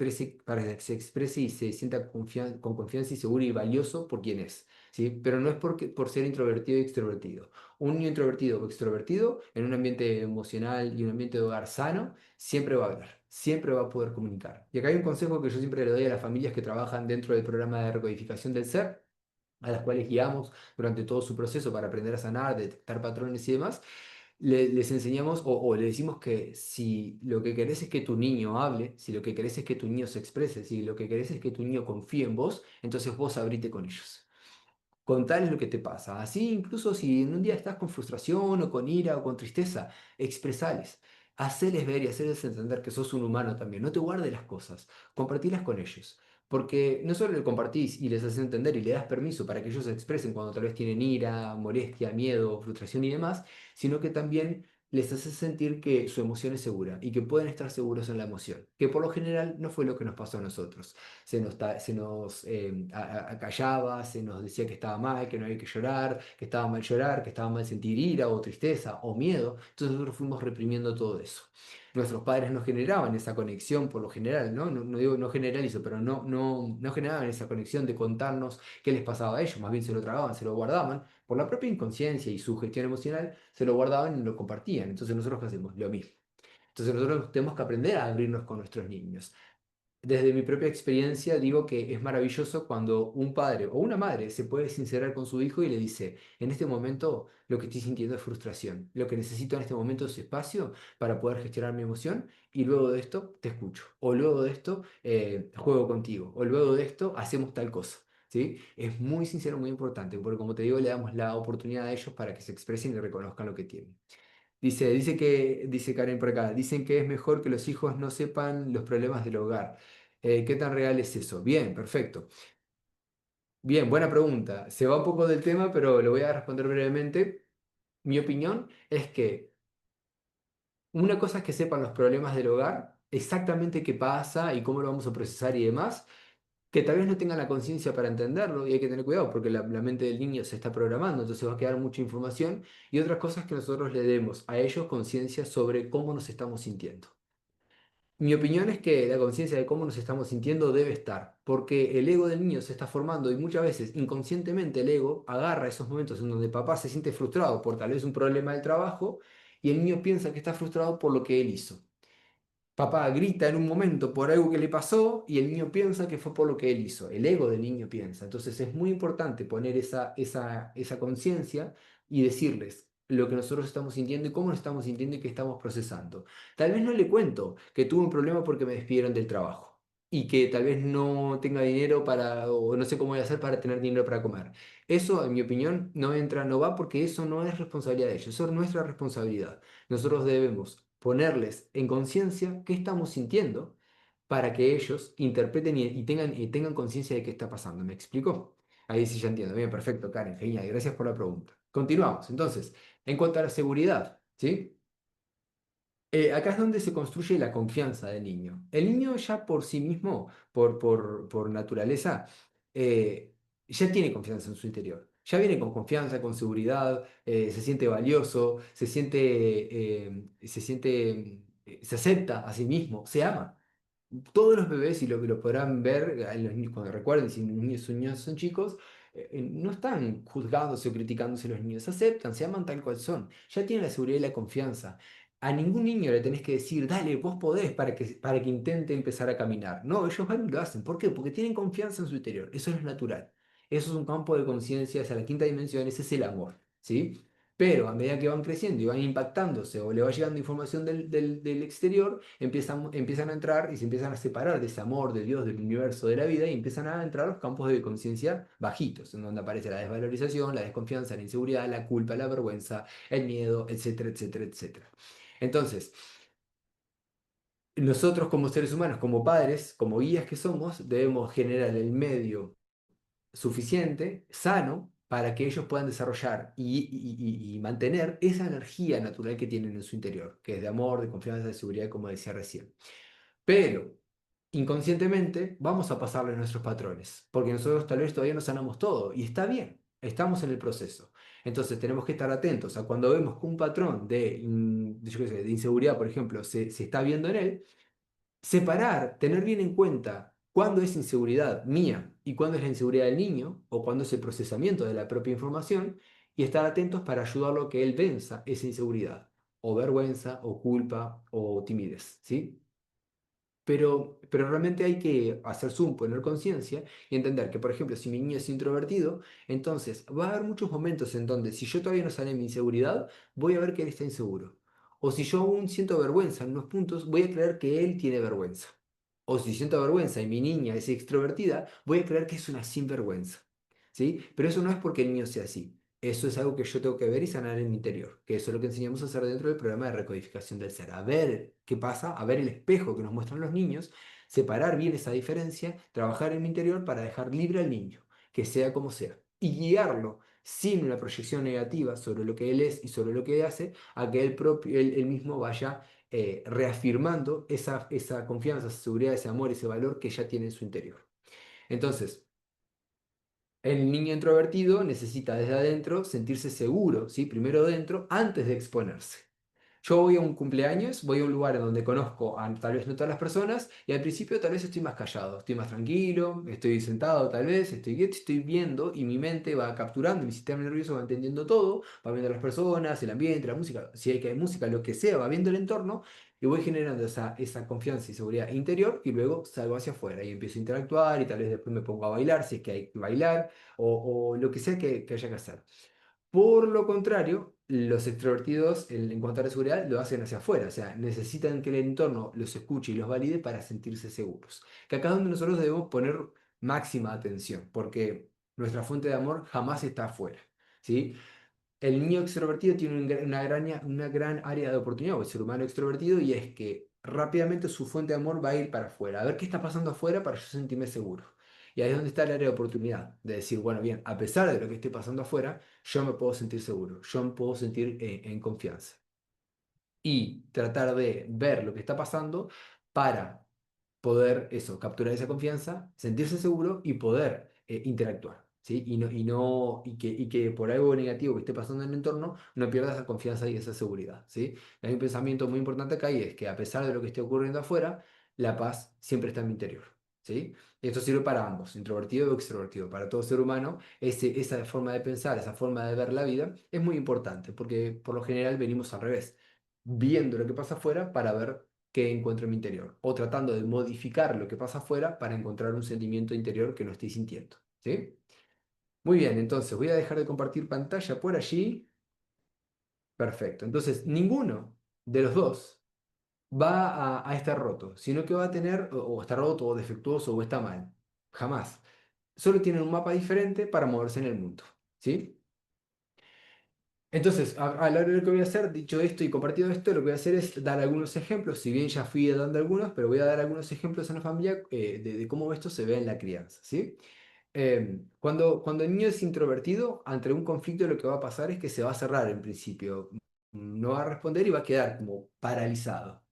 se exprese y se sienta con confianza y seguro y valioso por quien es. ¿Sí? Pero no es por ser introvertido y extrovertido. Un niño introvertido o extrovertido en un ambiente emocional y un ambiente de hogar sano, siempre va a hablar, siempre va a poder comunicar. Y acá hay un consejo que yo siempre le doy a las familias que trabajan dentro del programa de recodificación del ser, a las cuales guiamos durante todo su proceso para aprender a sanar, detectar patrones y demás. les enseñamos o le decimos que si lo que querés es que tu niño hable, si lo que querés es que tu niño se exprese, si lo que querés es que tu niño confíe en vos, entonces vos abrite con ellos. Contales lo que te pasa. Así, incluso si en un día estás con frustración o con ira o con tristeza, expresales. Haceles ver y hacerles entender que sos un humano también. No te guardes las cosas, compartilas con ellos. Porque no solo le compartís y les haces entender y le das permiso para que ellos se expresen cuando tal vez tienen ira, molestia, miedo, frustración y demás, sino que también les haces sentir que su emoción es segura y que pueden estar seguros en la emoción, que por lo general no fue lo que nos pasó a nosotros. Se nos acallaba, se nos decía que estaba mal, que no había que llorar, que estaba mal sentir ira o tristeza o miedo. Entonces nosotros fuimos reprimiendo todo eso. Nuestros padres no generaban esa conexión por lo general, ¿no? No, no digo no generalizo, pero no generaban esa conexión de contarnos qué les pasaba a ellos, más bien se lo tragaban, se lo guardaban, por la propia inconsciencia y su gestión emocional, se lo guardaban y lo compartían. Entonces nosotros qué hacemos lo mismo. Entonces nosotros tenemos que aprender a abrirnos con nuestros niños. Desde mi propia experiencia digo que es maravilloso cuando un padre o una madre se puede sincerar con su hijo y le dice, en este momento lo que estoy sintiendo es frustración, lo que necesito en este momento es espacio para poder gestionar mi emoción y luego de esto te escucho, o luego de esto juego contigo, o luego de esto hacemos tal cosa. ¿Sí? Es muy sincero, muy importante, porque como te digo, le damos la oportunidad a ellos para que se expresen y reconozcan lo que tienen. Dice Karen por acá, dicen que es mejor que los hijos no sepan los problemas del hogar. ¿Qué tan real es eso? Bien, perfecto. Bien, buena pregunta. Se va un poco del tema, pero lo voy a responder brevemente. Mi opinión es que una cosa es que sepan los problemas del hogar, exactamente qué pasa y cómo lo vamos a procesar y demás, que tal vez no tengan la conciencia para entenderlo y hay que tener cuidado porque la mente del niño se está programando, entonces va a quedar mucha información y otras cosas que nosotros le demos a ellos conciencia sobre cómo nos estamos sintiendo. Mi opinión es que la conciencia de cómo nos estamos sintiendo debe estar, porque el ego del niño se está formando y muchas veces inconscientemente el ego agarra esos momentos en donde papá se siente frustrado por tal vez un problema del trabajo y el niño piensa que está frustrado por lo que él hizo. Papá grita en un momento por algo que le pasó y el niño piensa que fue por lo que él hizo. El ego del niño piensa. Entonces es muy importante poner esa conciencia y decirles lo que nosotros estamos sintiendo y cómo nos estamos sintiendo y qué estamos procesando. Tal vez no le cuento que tuve un problema porque me despidieron del trabajo y que tal vez no tenga dinero para, o no sé cómo voy a hacer para tener dinero para comer. Eso, en mi opinión, no entra, no va porque eso no es responsabilidad de ellos, eso es nuestra responsabilidad. Nosotros debemos ponerles en conciencia qué estamos sintiendo para que ellos interpreten y tengan conciencia de qué está pasando. ¿Me explico? Ahí sí ya entiendo. Bien, perfecto, Karen. Genial. Gracias por la pregunta. Continuamos. Entonces, en cuanto a la seguridad, ¿sí? Acá es donde se construye la confianza del niño. El niño ya por sí mismo, por naturaleza, ya tiene confianza en su interior. Ya viene con confianza, con seguridad, se siente valioso, se acepta a sí mismo, se ama. Todos los bebés, y lo podrán ver en los niños, cuando recuerden, si sus niños son chicos, no están juzgándose o criticándose los niños, se aceptan, se aman tal cual son, ya tienen la seguridad y la confianza. A ningún niño le tenés que decir, dale, vos podés para que intente empezar a caminar. No, ellos van y lo hacen. ¿Por qué? Porque tienen confianza en su interior. Eso es natural. Eso es un campo de conciencia hacia la quinta dimensión, ese es el amor. ¿Sí? Pero a medida que van creciendo y van impactándose o le va llegando información del exterior, empiezan a entrar y se empiezan a separar de ese amor de Dios, del universo, de la vida y empiezan a entrar los campos de conciencia bajitos, en donde aparece la desvalorización, la desconfianza, la inseguridad, la culpa, la vergüenza, el miedo, etcétera, etcétera, etcétera. Entonces, nosotros como seres humanos, como padres, como guías que somos, debemos generar el medio suficiente, sano, para que ellos puedan desarrollar y mantener esa energía natural que tienen en su interior, que es de amor, de confianza, de seguridad, como decía recién. Pero inconscientemente vamos a pasarle nuestros patrones, porque nosotros tal vez todavía no sanamos todo, y está bien, estamos en el proceso. Entonces tenemos que estar atentos a cuando vemos que un patrón yo qué sé, de inseguridad, por ejemplo, se está viendo en él, separar, tener bien en cuenta cuándo es inseguridad mía y cuándo es la inseguridad del niño o cuándo es el procesamiento de la propia información y estar atentos para ayudarlo a que él venza esa inseguridad o vergüenza o culpa o timidez, ¿sí? pero realmente hay que hacer zoom, poner conciencia y entender que, por ejemplo, si mi niño es introvertido, entonces va a haber muchos momentos en donde si yo todavía no sané mi inseguridad, voy a ver que él está inseguro. O si yo aún siento vergüenza en unos puntos, voy a creer que él tiene vergüenza. O si siento vergüenza y mi niña es extrovertida, voy a creer que es una sinvergüenza. ¿Sí? Pero eso no es porque el niño sea así. Eso es algo que yo tengo que ver y sanar en mi interior, que eso es lo que enseñamos a hacer dentro del programa de recodificación del ser, a ver qué pasa, a ver el espejo que nos muestran los niños, separar bien esa diferencia, trabajar en mi interior para dejar libre al niño, que sea como sea, y guiarlo sin una proyección negativa sobre lo que él es y sobre lo que hace, a que él mismo vaya reafirmando esa confianza, esa seguridad, ese amor, ese valor que ya tiene en su interior. Entonces, el niño introvertido necesita desde adentro sentirse seguro, ¿sí? Primero dentro, antes de exponerse. Yo voy a un cumpleaños, voy a un lugar en donde conozco a tal vez no todas las personas y al principio tal vez estoy más callado, estoy más tranquilo, estoy sentado tal vez, estoy quieto, estoy viendo y mi mente va capturando, mi sistema nervioso va entendiendo todo, va viendo a las personas, el ambiente, la música, si hay que hay música, lo que sea, va viendo el entorno y voy generando esa confianza y seguridad interior y luego salgo hacia afuera y empiezo a interactuar y tal vez después me pongo a bailar si es que hay que bailar o lo que sea que haya que hacer. Por lo contrario, los extrovertidos, en cuanto a la seguridad, lo hacen hacia afuera, o sea, necesitan que el entorno los escuche y los valide para sentirse seguros. Que acá es donde nosotros debemos poner máxima atención, porque nuestra fuente de amor jamás está afuera, ¿sí? El niño extrovertido tiene una gran área de oportunidad, o el ser humano extrovertido, y es que rápidamente su fuente de amor va a ir para afuera, a ver qué está pasando afuera para yo sentirme seguro. Y ahí es donde está el área de oportunidad, de decir, bueno, bien, a pesar de lo que esté pasando afuera, yo me puedo sentir seguro, yo me puedo sentir en confianza y tratar de ver lo que está pasando para poder eso, capturar esa confianza, sentirse seguro y poder interactuar, ¿sí? Y que por algo negativo que esté pasando en el entorno, no pierdas esa confianza y esa seguridad, ¿sí? Hay un pensamiento muy importante acá y es que a pesar de lo que esté ocurriendo afuera, la paz siempre está en mi interior, ¿sí? Y esto sirve para ambos, introvertido o extrovertido, para todo ser humano, esa forma de pensar, esa forma de ver la vida es muy importante, porque por lo general venimos al revés viendo lo que pasa afuera para ver qué encuentro en mi interior, o tratando de modificar lo que pasa afuera para encontrar un sentimiento interior que no estoy sintiendo, ¿sí? Muy bien, entonces voy a dejar de compartir pantalla por allí. Perfecto. Entonces, ninguno de los dos va a estar roto, sino que va a tener o está roto o defectuoso o está mal. Jamás. Solo tienen un mapa diferente para moverse en el mundo, ¿sí? Entonces, a la hora de lo que voy a hacer, dicho esto y compartido esto, lo que voy a hacer es dar algunos ejemplos, si bien ya fui dando algunos, pero voy a dar algunos ejemplos en la familia de cómo esto se ve en la crianza, ¿sí? Cuando el niño es introvertido, ante un conflicto lo que va a pasar es que se va a cerrar en principio, no va a responder y va a quedar como paralizado.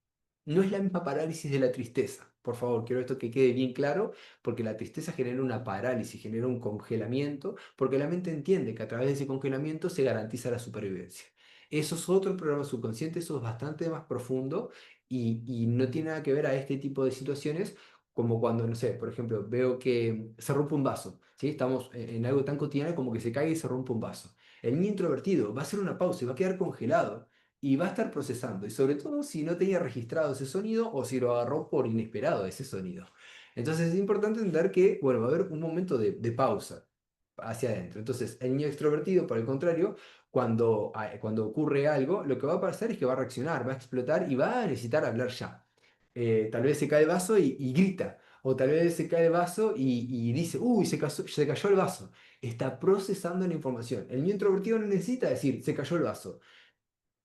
No es la misma parálisis de la tristeza. Por favor, quiero esto que quede bien claro, porque la tristeza genera una parálisis, genera un congelamiento, porque la mente entiende que a través de ese congelamiento se garantiza la supervivencia. Eso es otro programa subconsciente, eso es bastante más profundo y no tiene nada que ver a este tipo de situaciones como cuando, no sé, por ejemplo, veo que se rompe un vaso, ¿sí? Estamos en algo tan cotidiano como que se cae y se rompe un vaso. El niño introvertido va a hacer una pausa y va a quedar congelado y va a estar procesando, y sobre todo si no tenía registrado ese sonido o si lo agarró por inesperado ese sonido. Entonces es importante entender que, bueno, va a haber un momento de pausa hacia adentro. Entonces el niño extrovertido, por el contrario, cuando ocurre algo, lo que va a pasar es que va a reaccionar, va a explotar y va a necesitar hablar ya. Tal vez se cae el vaso y grita, o tal vez se cae el vaso y dice, uy, se cayó el vaso. Está procesando la información. El niño introvertido no necesita decir, se cayó el vaso.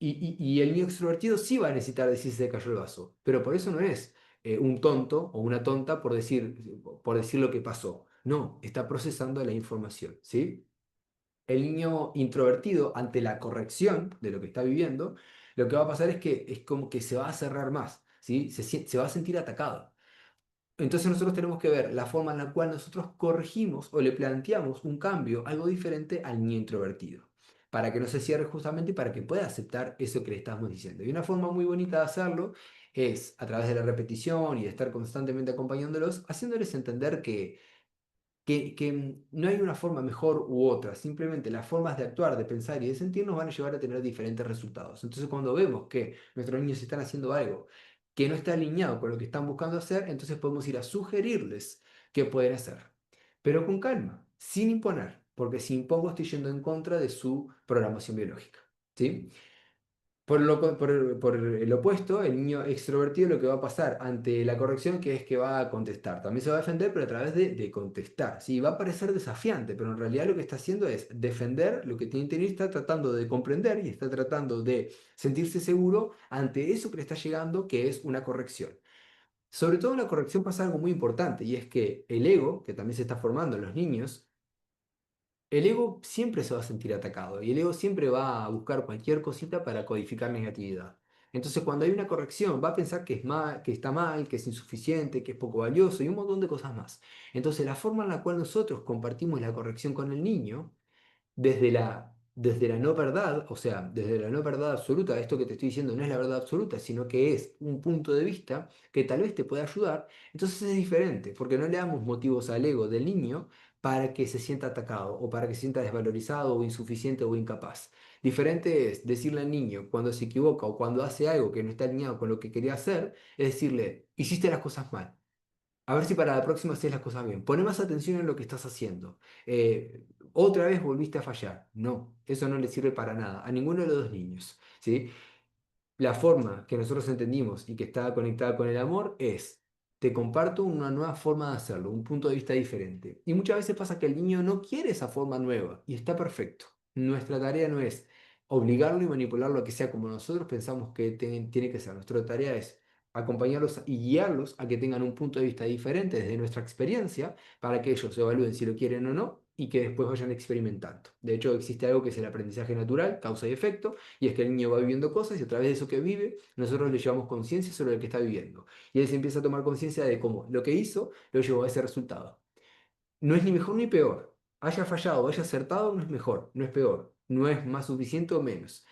Y el niño extrovertido sí va a necesitar decir si se cayó el vaso, pero por eso no es un tonto o una tonta por decir lo que pasó. No, está procesando la información, ¿sí? El niño introvertido, ante la corrección de lo que está viviendo, lo que va a pasar es que es como que se va a cerrar más, ¿sí? Se va a sentir atacado. Entonces nosotros tenemos que ver la forma en la cual nosotros corregimos o le planteamos un cambio, algo diferente al niño introvertido, para que no se cierre justamente y para que pueda aceptar eso que le estamos diciendo. Y una forma muy bonita de hacerlo es a través de la repetición y de estar constantemente acompañándolos, haciéndoles entender que no hay una forma mejor u otra, simplemente las formas de actuar, de pensar y de sentir nos van a llevar a tener diferentes resultados. Entonces cuando vemos que nuestros niños están haciendo algo, que no está alineado con lo que están buscando hacer, entonces podemos ir a sugerirles qué pueden hacer. Pero con calma, sin imponer, porque si impongo estoy yendo en contra de su programación biológica. ¿Sí? Por el opuesto, el niño extrovertido lo que va a pasar ante la corrección que es que va a contestar. También se va a defender, pero a través de contestar. Sí, va a parecer desafiante, pero en realidad lo que está haciendo es defender lo que tiene que tener, está tratando de comprender y está tratando de sentirse seguro ante eso que le está llegando, que es una corrección. Sobre todo en la corrección pasa algo muy importante y es que el ego, que también se está formando en los niños, el ego siempre se va a sentir atacado y el ego siempre va a buscar cualquier cosita para codificar negatividad. Entonces, cuando hay una corrección, va a pensar que es mal, que está mal, que es insuficiente, que es poco valioso y un montón de cosas más. Entonces, la forma en la cual nosotros compartimos la corrección con el niño desde la no verdad, o sea, desde la no verdad absoluta, esto que te estoy diciendo no es la verdad absoluta, sino que es un punto de vista que tal vez te pueda ayudar, entonces es diferente, porque no le damos motivos al ego del niño para que se sienta atacado o para que se sienta desvalorizado o insuficiente o incapaz. Diferente es decirle al niño cuando se equivoca o cuando hace algo que no está alineado con lo que quería hacer, es decirle, hiciste las cosas mal. A ver si para la próxima haces las cosas bien. Pone más atención en lo que estás haciendo. Otra vez volviste a fallar. No, eso no le sirve para nada a ninguno de los dos niños. ¿Sí? La forma que nosotros entendimos y que está conectada con el amor es, te comparto una nueva forma de hacerlo, un punto de vista diferente. Y muchas veces pasa que el niño no quiere esa forma nueva y está perfecto. Nuestra tarea no es obligarlo y manipularlo a que sea como nosotros pensamos que tiene que ser. Nuestra tarea es acompañarlos y guiarlos a que tengan un punto de vista diferente desde nuestra experiencia para que ellos evalúen si lo quieren o no y que después vayan experimentando. De hecho, existe algo que es el aprendizaje natural, causa y efecto, y es que el niño va viviendo cosas y a través de eso que vive, nosotros le llevamos conciencia sobre lo que está viviendo. Y él se empieza a tomar conciencia de cómo lo que hizo lo llevó a ese resultado. No es ni mejor ni peor. Haya fallado o haya acertado, no es mejor, no es peor, no es más suficiente o menos.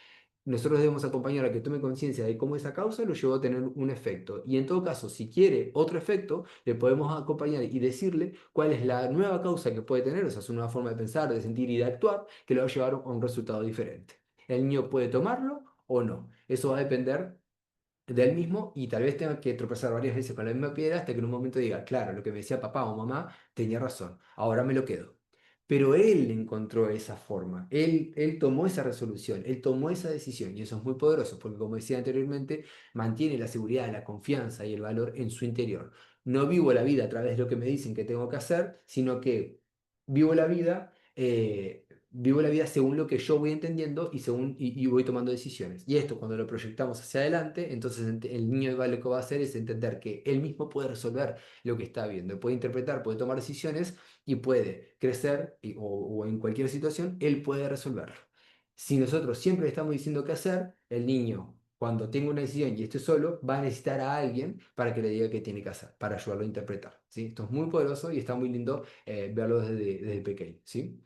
Nosotros debemos acompañar a que tome conciencia de cómo esa causa lo llevó a tener un efecto. Y en todo caso, si quiere otro efecto, le podemos acompañar y decirle cuál es la nueva causa que puede tener, o sea, su nueva forma de pensar, de sentir y de actuar, que lo va a llevar a un resultado diferente. El niño puede tomarlo o no. Eso va a depender de él mismo y tal vez tenga que tropezar varias veces con la misma piedra hasta que en un momento diga, claro, lo que me decía papá o mamá tenía razón, ahora me lo quedo. Pero él encontró esa forma, él tomó esa resolución, él tomó esa decisión y eso es muy poderoso porque como decía anteriormente, mantiene la seguridad, la confianza y el valor en su interior. No vivo la vida a través de lo que me dicen que tengo que hacer, sino que vivo la vida vivo la vida según lo que yo voy entendiendo y voy tomando decisiones. Y esto cuando lo proyectamos hacia adelante, entonces el niño lo que va a hacer es entender que él mismo puede resolver lo que está viendo, puede interpretar, puede tomar decisiones y puede crecer o en cualquier situación, él puede resolverlo. Si nosotros siempre le estamos diciendo qué hacer, el niño, cuando tenga una decisión y esté solo, va a necesitar a alguien para que le diga qué tiene que hacer, para ayudarlo a interpretar. ¿Sí? Esto es muy poderoso y está muy lindo verlo desde pequeño. ¿Sí?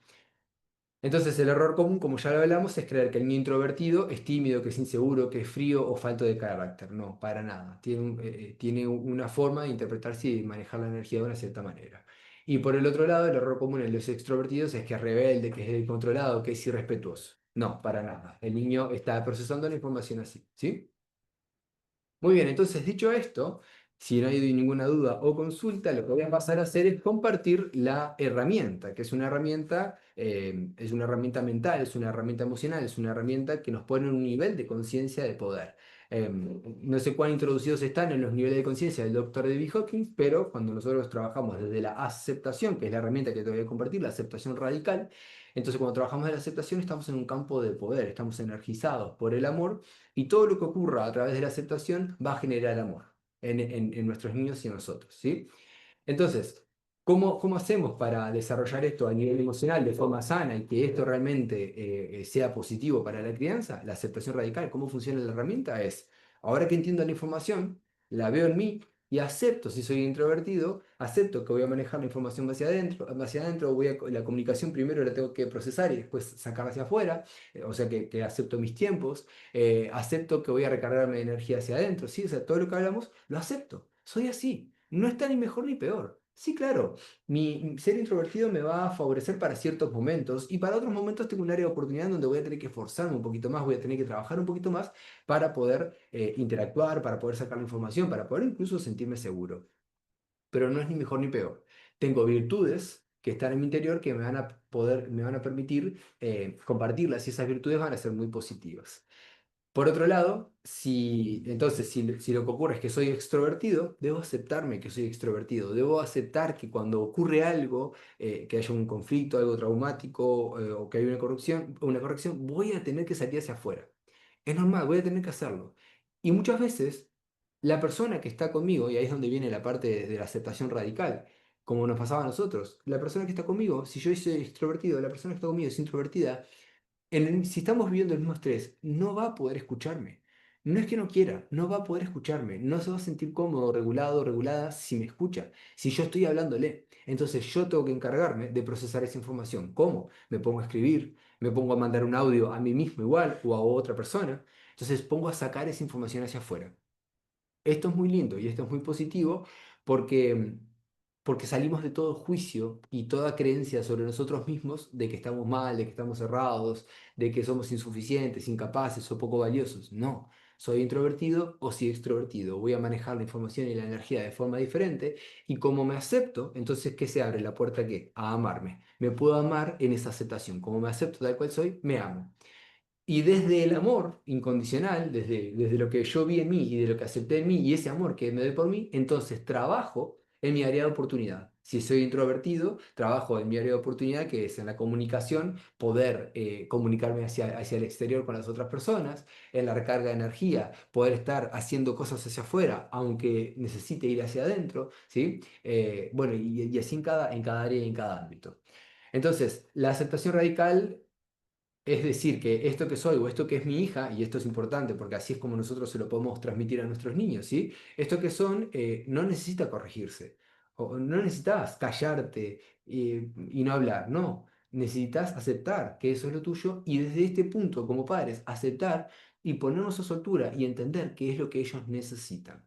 Entonces, el error común, como ya lo hablamos, es creer que el niño introvertido es tímido, que es inseguro, que es frío o falto de carácter. No, para nada. Tiene una forma de interpretarse y manejar la energía de una cierta manera. Y por el otro lado, el error común en los extrovertidos es que es rebelde, que es descontrolado, que es irrespetuoso. No, para nada. El niño está procesando la información así, ¿sí? Muy bien, entonces dicho esto, si no hay ninguna duda o consulta, lo que voy a pasar a hacer es compartir la herramienta, que es una herramienta mental, es una herramienta emocional, es una herramienta que nos pone en un nivel de conciencia de poder. No sé cuán introducidos están en los niveles de conciencia del doctor David Hawkins, pero cuando nosotros trabajamos desde la aceptación, que es la herramienta que te voy a compartir, la aceptación radical, entonces cuando trabajamos de la aceptación estamos en un campo de poder, estamos energizados por el amor y todo lo que ocurra a través de la aceptación va a generar amor en nuestros niños y en nosotros, ¿sí? Entonces, ¿cómo hacemos para desarrollar esto a nivel emocional de forma sana y que esto realmente sea positivo para la crianza? La aceptación radical, ¿cómo funciona la herramienta? Es, ahora que entiendo la información, la veo en mí y acepto, si soy introvertido, acepto que voy a manejar la información hacia adentro la comunicación primero la tengo que procesar y después sacar hacia afuera, o sea que acepto mis tiempos, acepto que voy a recargarme de energía hacia adentro, ¿sí? O sea, todo lo que hablamos, lo acepto, soy así. No está ni mejor ni peor. Sí, claro, mi ser introvertido me va a favorecer para ciertos momentos y para otros momentos tengo un área de oportunidad donde voy a tener que esforzarme un poquito más, voy a tener que trabajar un poquito más para poder interactuar, para poder sacar la información, para poder incluso sentirme seguro. Pero no es ni mejor ni peor. Tengo virtudes que están en mi interior que me van a permitir compartirlas y esas virtudes van a ser muy positivas. Por otro lado, si lo que ocurre es que soy extrovertido, debo aceptarme que soy extrovertido, debo aceptar que cuando ocurre algo, que haya un conflicto, algo traumático, o que haya una corrección, voy a tener que salir hacia afuera. Es normal, voy a tener que hacerlo. Y muchas veces, la persona que está conmigo, y ahí es donde viene la parte de la aceptación radical, como nos pasaba a nosotros, la persona que está conmigo, si yo soy extrovertido, la persona que está conmigo es introvertida, si estamos viviendo el mismo estrés, no va a poder escucharme. No es que no quiera, no va a poder escucharme. No se va a sentir cómodo, regulado, regulada si me escucha. Si yo estoy hablándole, entonces yo tengo que encargarme de procesar esa información. ¿Cómo? Me pongo a escribir, me pongo a mandar un audio a mí mismo igual o a otra persona. Entonces pongo a sacar esa información hacia afuera. Esto es muy lindo y esto es muy positivo porque, porque salimos de todo juicio y toda creencia sobre nosotros mismos de que estamos mal, de que estamos errados, de que somos insuficientes, incapaces o poco valiosos. No, soy introvertido o soy extrovertido. Voy a manejar la información y la energía de forma diferente y como me acepto, entonces ¿qué se abre la puerta a qué? A amarme. Me puedo amar en esa aceptación. Como me acepto tal cual soy, me amo. Y desde el amor incondicional, desde lo que yo vi en mí y de lo que acepté en mí y ese amor que me doy por mí, entonces trabajo en mi área de oportunidad. Si soy introvertido, trabajo en mi área de oportunidad, que es en la comunicación, poder comunicarme hacia el exterior con las otras personas, en la recarga de energía, poder estar haciendo cosas hacia afuera, aunque necesite ir hacia adentro, ¿sí? Bueno, y así en cada área y en cada ámbito. Entonces, la aceptación radical es decir, que esto que soy o esto que es mi hija, y esto es importante porque así es como nosotros se lo podemos transmitir a nuestros niños, ¿sí? Esto que son no necesita corregirse, o no necesitas callarte y no hablar, no. Necesitas aceptar que eso es lo tuyo y desde este punto, como padres, aceptar y ponernos a su altura y entender qué es lo que ellos necesitan.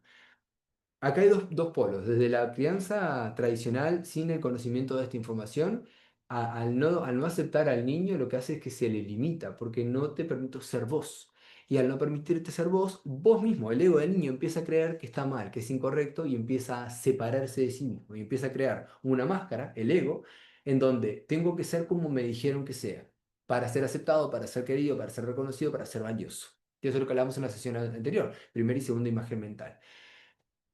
Acá hay dos polos, desde la crianza tradicional sin el conocimiento de esta información, al no aceptar al niño lo que hace es que se le limita, porque no te permito ser vos. Y al no permitirte ser vos, vos mismo, el ego del niño empieza a creer que está mal, que es incorrecto y empieza a separarse de sí mismo y empieza a crear una máscara, el ego, en donde tengo que ser como me dijeron que sea, para ser aceptado, para ser querido, para ser reconocido, para ser valioso. Y eso es lo que hablamos en la sesión anterior, primera y segunda imagen mental.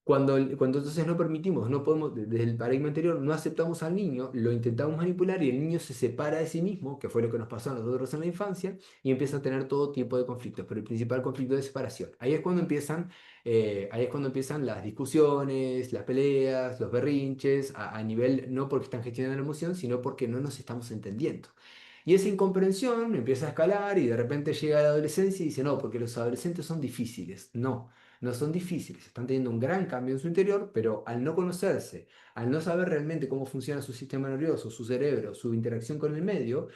Cuando entonces no permitimos, no podemos, desde el paradigma anterior, no aceptamos al niño, lo intentamos manipular y el niño se separa de sí mismo, que fue lo que nos pasó a nosotros en la infancia, y empieza a tener todo tipo de conflictos, pero el principal conflicto es de separación. Ahí es cuando empiezan las discusiones, las peleas, los berrinches, a nivel, no porque están gestionando la emoción, sino porque no nos estamos entendiendo. Y esa incomprensión empieza a escalar y de repente llega la adolescencia y dice, no, porque los adolescentes son difíciles. No, no son difíciles, están teniendo un gran cambio en su interior, pero al no conocerse, al no saber realmente cómo funciona su sistema nervioso, su cerebro, su interacción con el medio,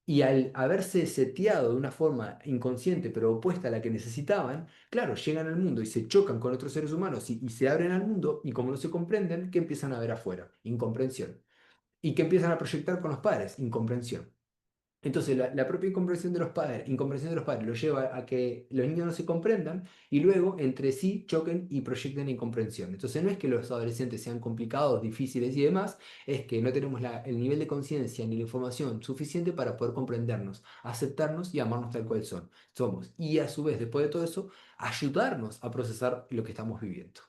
y al haberse seteado de una forma inconsciente pero opuesta a la que necesitaban, claro, llegan al mundo y se chocan con otros seres humanos y se abren al mundo, y como no se comprenden, ¿qué empiezan a ver afuera? Incomprensión. ¿Y qué empiezan a proyectar con los padres? Incomprensión. Entonces, la propia incomprensión de los padres lo lleva a que los niños no se comprendan y luego entre sí choquen y proyecten incomprensión. Entonces, no es que los adolescentes sean complicados, difíciles y demás, es que no tenemos el nivel de conciencia ni la información suficiente para poder comprendernos, aceptarnos y amarnos tal cual somos. Y a su vez, después de todo eso, ayudarnos a procesar lo que estamos viviendo.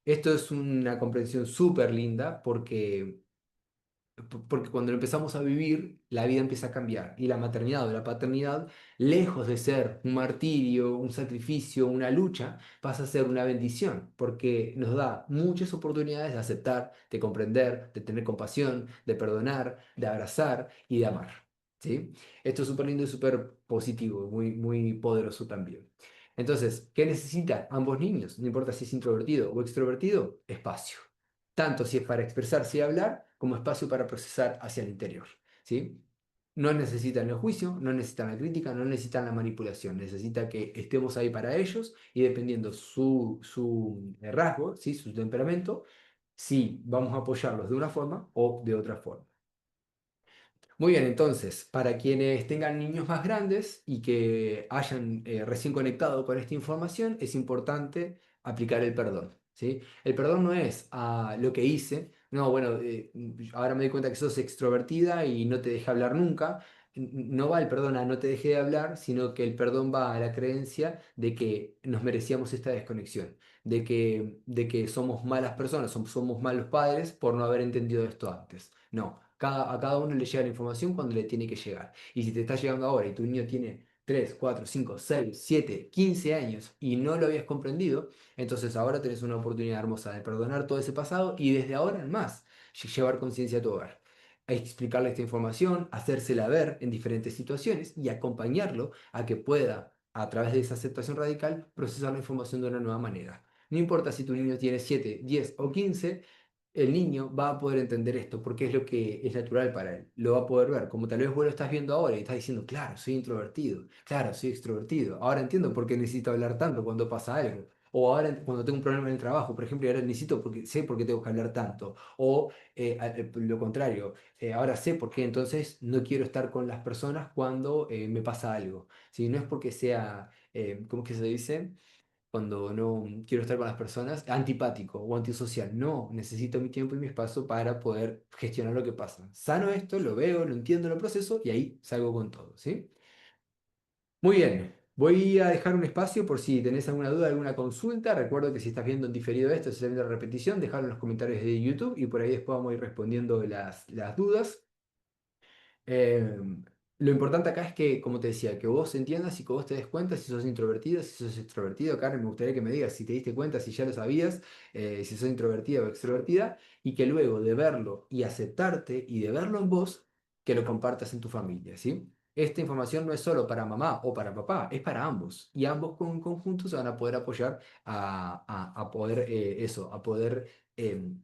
Esto es una comprensión súper linda porque cuando lo empezamos a vivir, la vida empieza a cambiar. Y la maternidad o la paternidad, lejos de ser un martirio, un sacrificio, una lucha, pasa a ser una bendición, porque nos da muchas oportunidades de aceptar, de comprender, de tener compasión, de perdonar, de abrazar y de amar. ¿Sí? Esto es súper lindo y súper positivo, muy, muy poderoso también. Entonces, ¿qué necesitan ambos niños? No importa si es introvertido o extrovertido, espacio tanto si es para expresarse y hablar, como espacio para procesar hacia el interior, ¿sí? No necesitan el juicio, no necesitan la crítica, no necesitan la manipulación, necesita que estemos ahí para ellos y dependiendo su rasgo, ¿sí? Su temperamento, si vamos a apoyarlos de una forma o de otra forma. Muy bien, entonces, para quienes tengan niños más grandes y que hayan recién conectado con esta información, es importante aplicar el perdón, ¿sí? El perdón no es lo que hice, no, bueno, ahora me doy cuenta que sos extrovertida y no te dejé hablar nunca. No va el perdón a no te dejé de hablar, sino que el perdón va a la creencia de que nos merecíamos esta desconexión, de que somos malas personas, somos malos padres por no haber entendido esto antes. No, a cada uno le llega la información cuando le tiene que llegar. Y si te está llegando ahora y tu niño tiene 3 4 5 6 7 15 años y no lo habías comprendido, entonces ahora tenés una oportunidad hermosa de perdonar todo ese pasado y desde ahora en más llevar conciencia a tu hogar. Explicarle esta información, hacérsela ver en diferentes situaciones y acompañarlo a que pueda, a través de esa aceptación radical, procesar la información de una nueva manera. No importa si tu niño tiene 7 10 o 15, el niño va a poder entender esto porque es lo que es natural para él. Lo va a poder ver. Como tal vez vos lo estás viendo ahora y estás diciendo, claro, soy introvertido, claro, soy extrovertido. Ahora entiendo por qué necesito hablar tanto cuando pasa algo. O ahora cuando tengo un problema en el trabajo, por ejemplo, y ahora necesito porque sé por qué tengo que hablar tanto. O lo contrario, ahora sé por qué entonces no quiero estar con las personas cuando me pasa algo. Si no es porque sea, ¿cómo es que se dice? Cuando no quiero estar con las personas, antipático o antisocial. No, necesito mi tiempo y mi espacio para poder gestionar lo que pasa. Sano esto, lo veo, lo entiendo, lo proceso y ahí salgo con todo, ¿sí? Muy bien. Voy a dejar un espacio por si tenés alguna duda, alguna consulta. Recuerdo que si estás viendo en diferido esto, si estás viendo la repetición, dejalo en los comentarios de YouTube y por ahí después vamos a ir respondiendo las dudas. Eh, lo importante acá es que, como te decía, que vos entiendas y que vos te des cuenta si sos introvertido, si sos extrovertido. Karen, me gustaría que me digas si te diste cuenta, si ya lo sabías, si sos introvertida o extrovertida, y que luego de verlo y aceptarte y de verlo en vos, que lo compartas en tu familia, ¿sí? Esta información no es solo para mamá o para papá, es para ambos. Y ambos con conjunto se van a poder apoyar a poder eso, a poder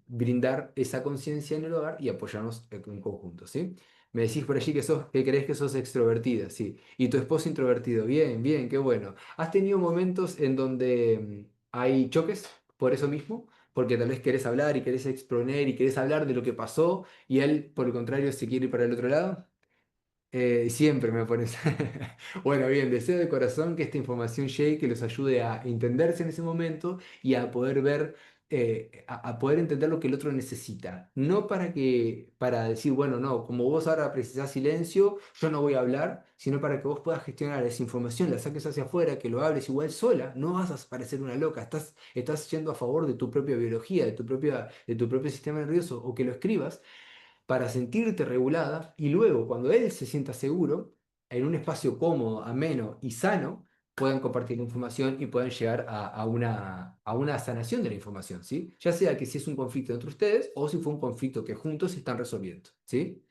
brindar esa conciencia en el hogar y apoyarnos en conjunto, ¿sí? Me decís por allí que crees que sos extrovertida, sí. Y tu esposo introvertido. Bien, bien, qué bueno. ¿Has tenido momentos en donde hay choques por eso mismo? Porque tal vez querés hablar y querés exponer y querés hablar de lo que pasó y él, por el contrario, se quiere ir para el otro lado. Siempre me pones. Bueno, bien, deseo de corazón que esta información llegue, que los ayude a entenderse en ese momento y a poder ver, a poder entender lo que el otro necesita. No para decir, bueno, no, como vos ahora precisás silencio, yo no voy a hablar, sino para que vos puedas gestionar esa información, la saques hacia afuera, que lo hables igual sola, no vas a parecer una loca, estás yendo a favor de tu propia biología, de tu propio sistema nervioso, o que lo escribas para sentirte regulada y luego cuando él se sienta seguro, en un espacio cómodo, ameno y sano, puedan compartir la información y puedan llegar a una sanación de la información, ¿sí? Ya sea que si es un conflicto entre ustedes o si fue un conflicto que juntos están resolviendo, ¿sí?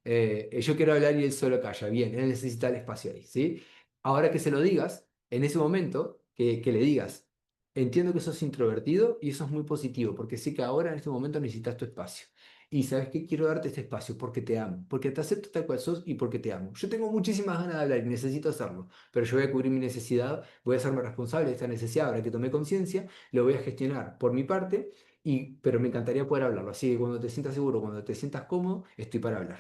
Yo quiero hablar y él solo calla. Bien, él necesita el espacio ahí, ¿sí? Ahora que se lo digas, en ese momento, que le digas, entiendo que sos introvertido y eso es muy positivo, porque sé que ahora en este momento necesitas tu espacio. Y sabes que quiero darte este espacio porque te amo, porque te acepto tal cual sos y porque te amo. Yo tengo muchísimas ganas de hablar y necesito hacerlo, pero yo voy a cubrir mi necesidad, voy a hacerme responsable de esta necesidad ahora que tomé conciencia, lo voy a gestionar por mi parte, pero me encantaría poder hablarlo. Así que cuando te sientas seguro, cuando te sientas cómodo, estoy para hablar.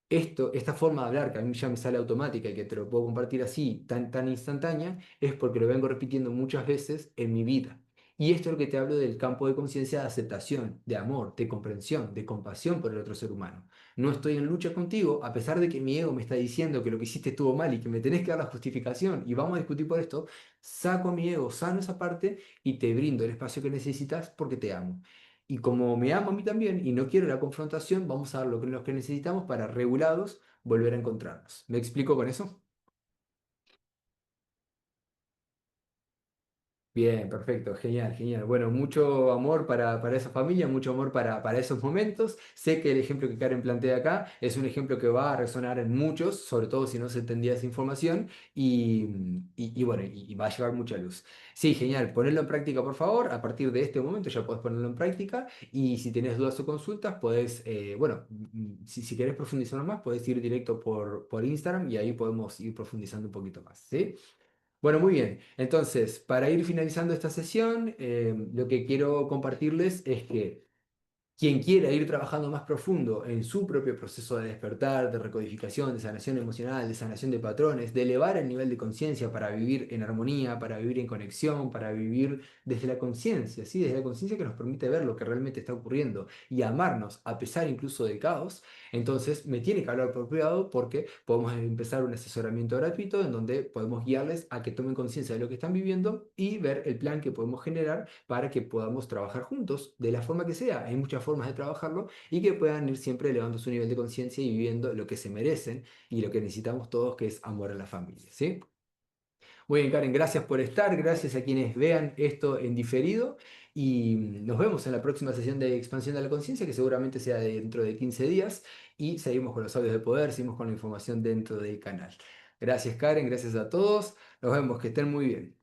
Esta forma de hablar que a mí ya me sale automática y que te lo puedo compartir así, tan instantánea, es porque lo vengo repitiendo muchas veces en mi vida. Y esto es lo que te hablo del campo de conciencia de aceptación, de amor, de comprensión, de compasión por el otro ser humano. No estoy en lucha contigo, a pesar de que mi ego me está diciendo que lo que hiciste estuvo mal y que me tenés que dar la justificación y vamos a discutir por esto, saco a mi ego, sano esa parte y te brindo el espacio que necesitas porque te amo. Y como me amo a mí también y no quiero la confrontación, vamos a dar lo que necesitamos para regulados volver a encontrarnos. ¿Me explico con eso? Bien, perfecto, genial, genial. Bueno, mucho amor para esa familia, mucho amor para esos momentos. Sé que el ejemplo que Karen plantea acá es un ejemplo que va a resonar en muchos, sobre todo si no se entendía esa información, y bueno, y va a llevar mucha luz. Sí, genial, ponedlo en práctica, por favor. A partir de este momento ya podés ponerlo en práctica, y si tienes dudas o consultas, podés, bueno, si querés profundizar más, podés ir directo por Instagram y ahí podemos ir profundizando un poquito más, ¿sí? Bueno, muy bien. Entonces, para ir finalizando esta sesión, lo que quiero compartirles es que Quien quiera ir trabajando más profundo en su propio proceso de despertar, de recodificación, de sanación emocional, de sanación de patrones, de elevar el nivel de conciencia para vivir en armonía, para vivir en conexión, para vivir desde la conciencia, ¿sí? Desde la conciencia que nos permite ver lo que realmente está ocurriendo y amarnos a pesar incluso del caos, entonces me tiene que hablar por privado porque podemos empezar un asesoramiento gratuito en donde podemos guiarles a que tomen conciencia de lo que están viviendo y ver el plan que podemos generar para que podamos trabajar juntos de la forma que sea. Hay muchas formas de trabajarlo y que puedan ir siempre elevando su nivel de conciencia y viviendo lo que se merecen y lo que necesitamos todos, que es amor a la familia, ¿sí? Muy bien, Karen, gracias por estar, gracias a quienes vean esto en diferido y nos vemos en la próxima sesión de expansión de la conciencia, que seguramente sea dentro de 15 días y seguimos con los audios de poder, seguimos con la información dentro del canal. Gracias, Karen, gracias a todos, nos vemos, que estén muy bien.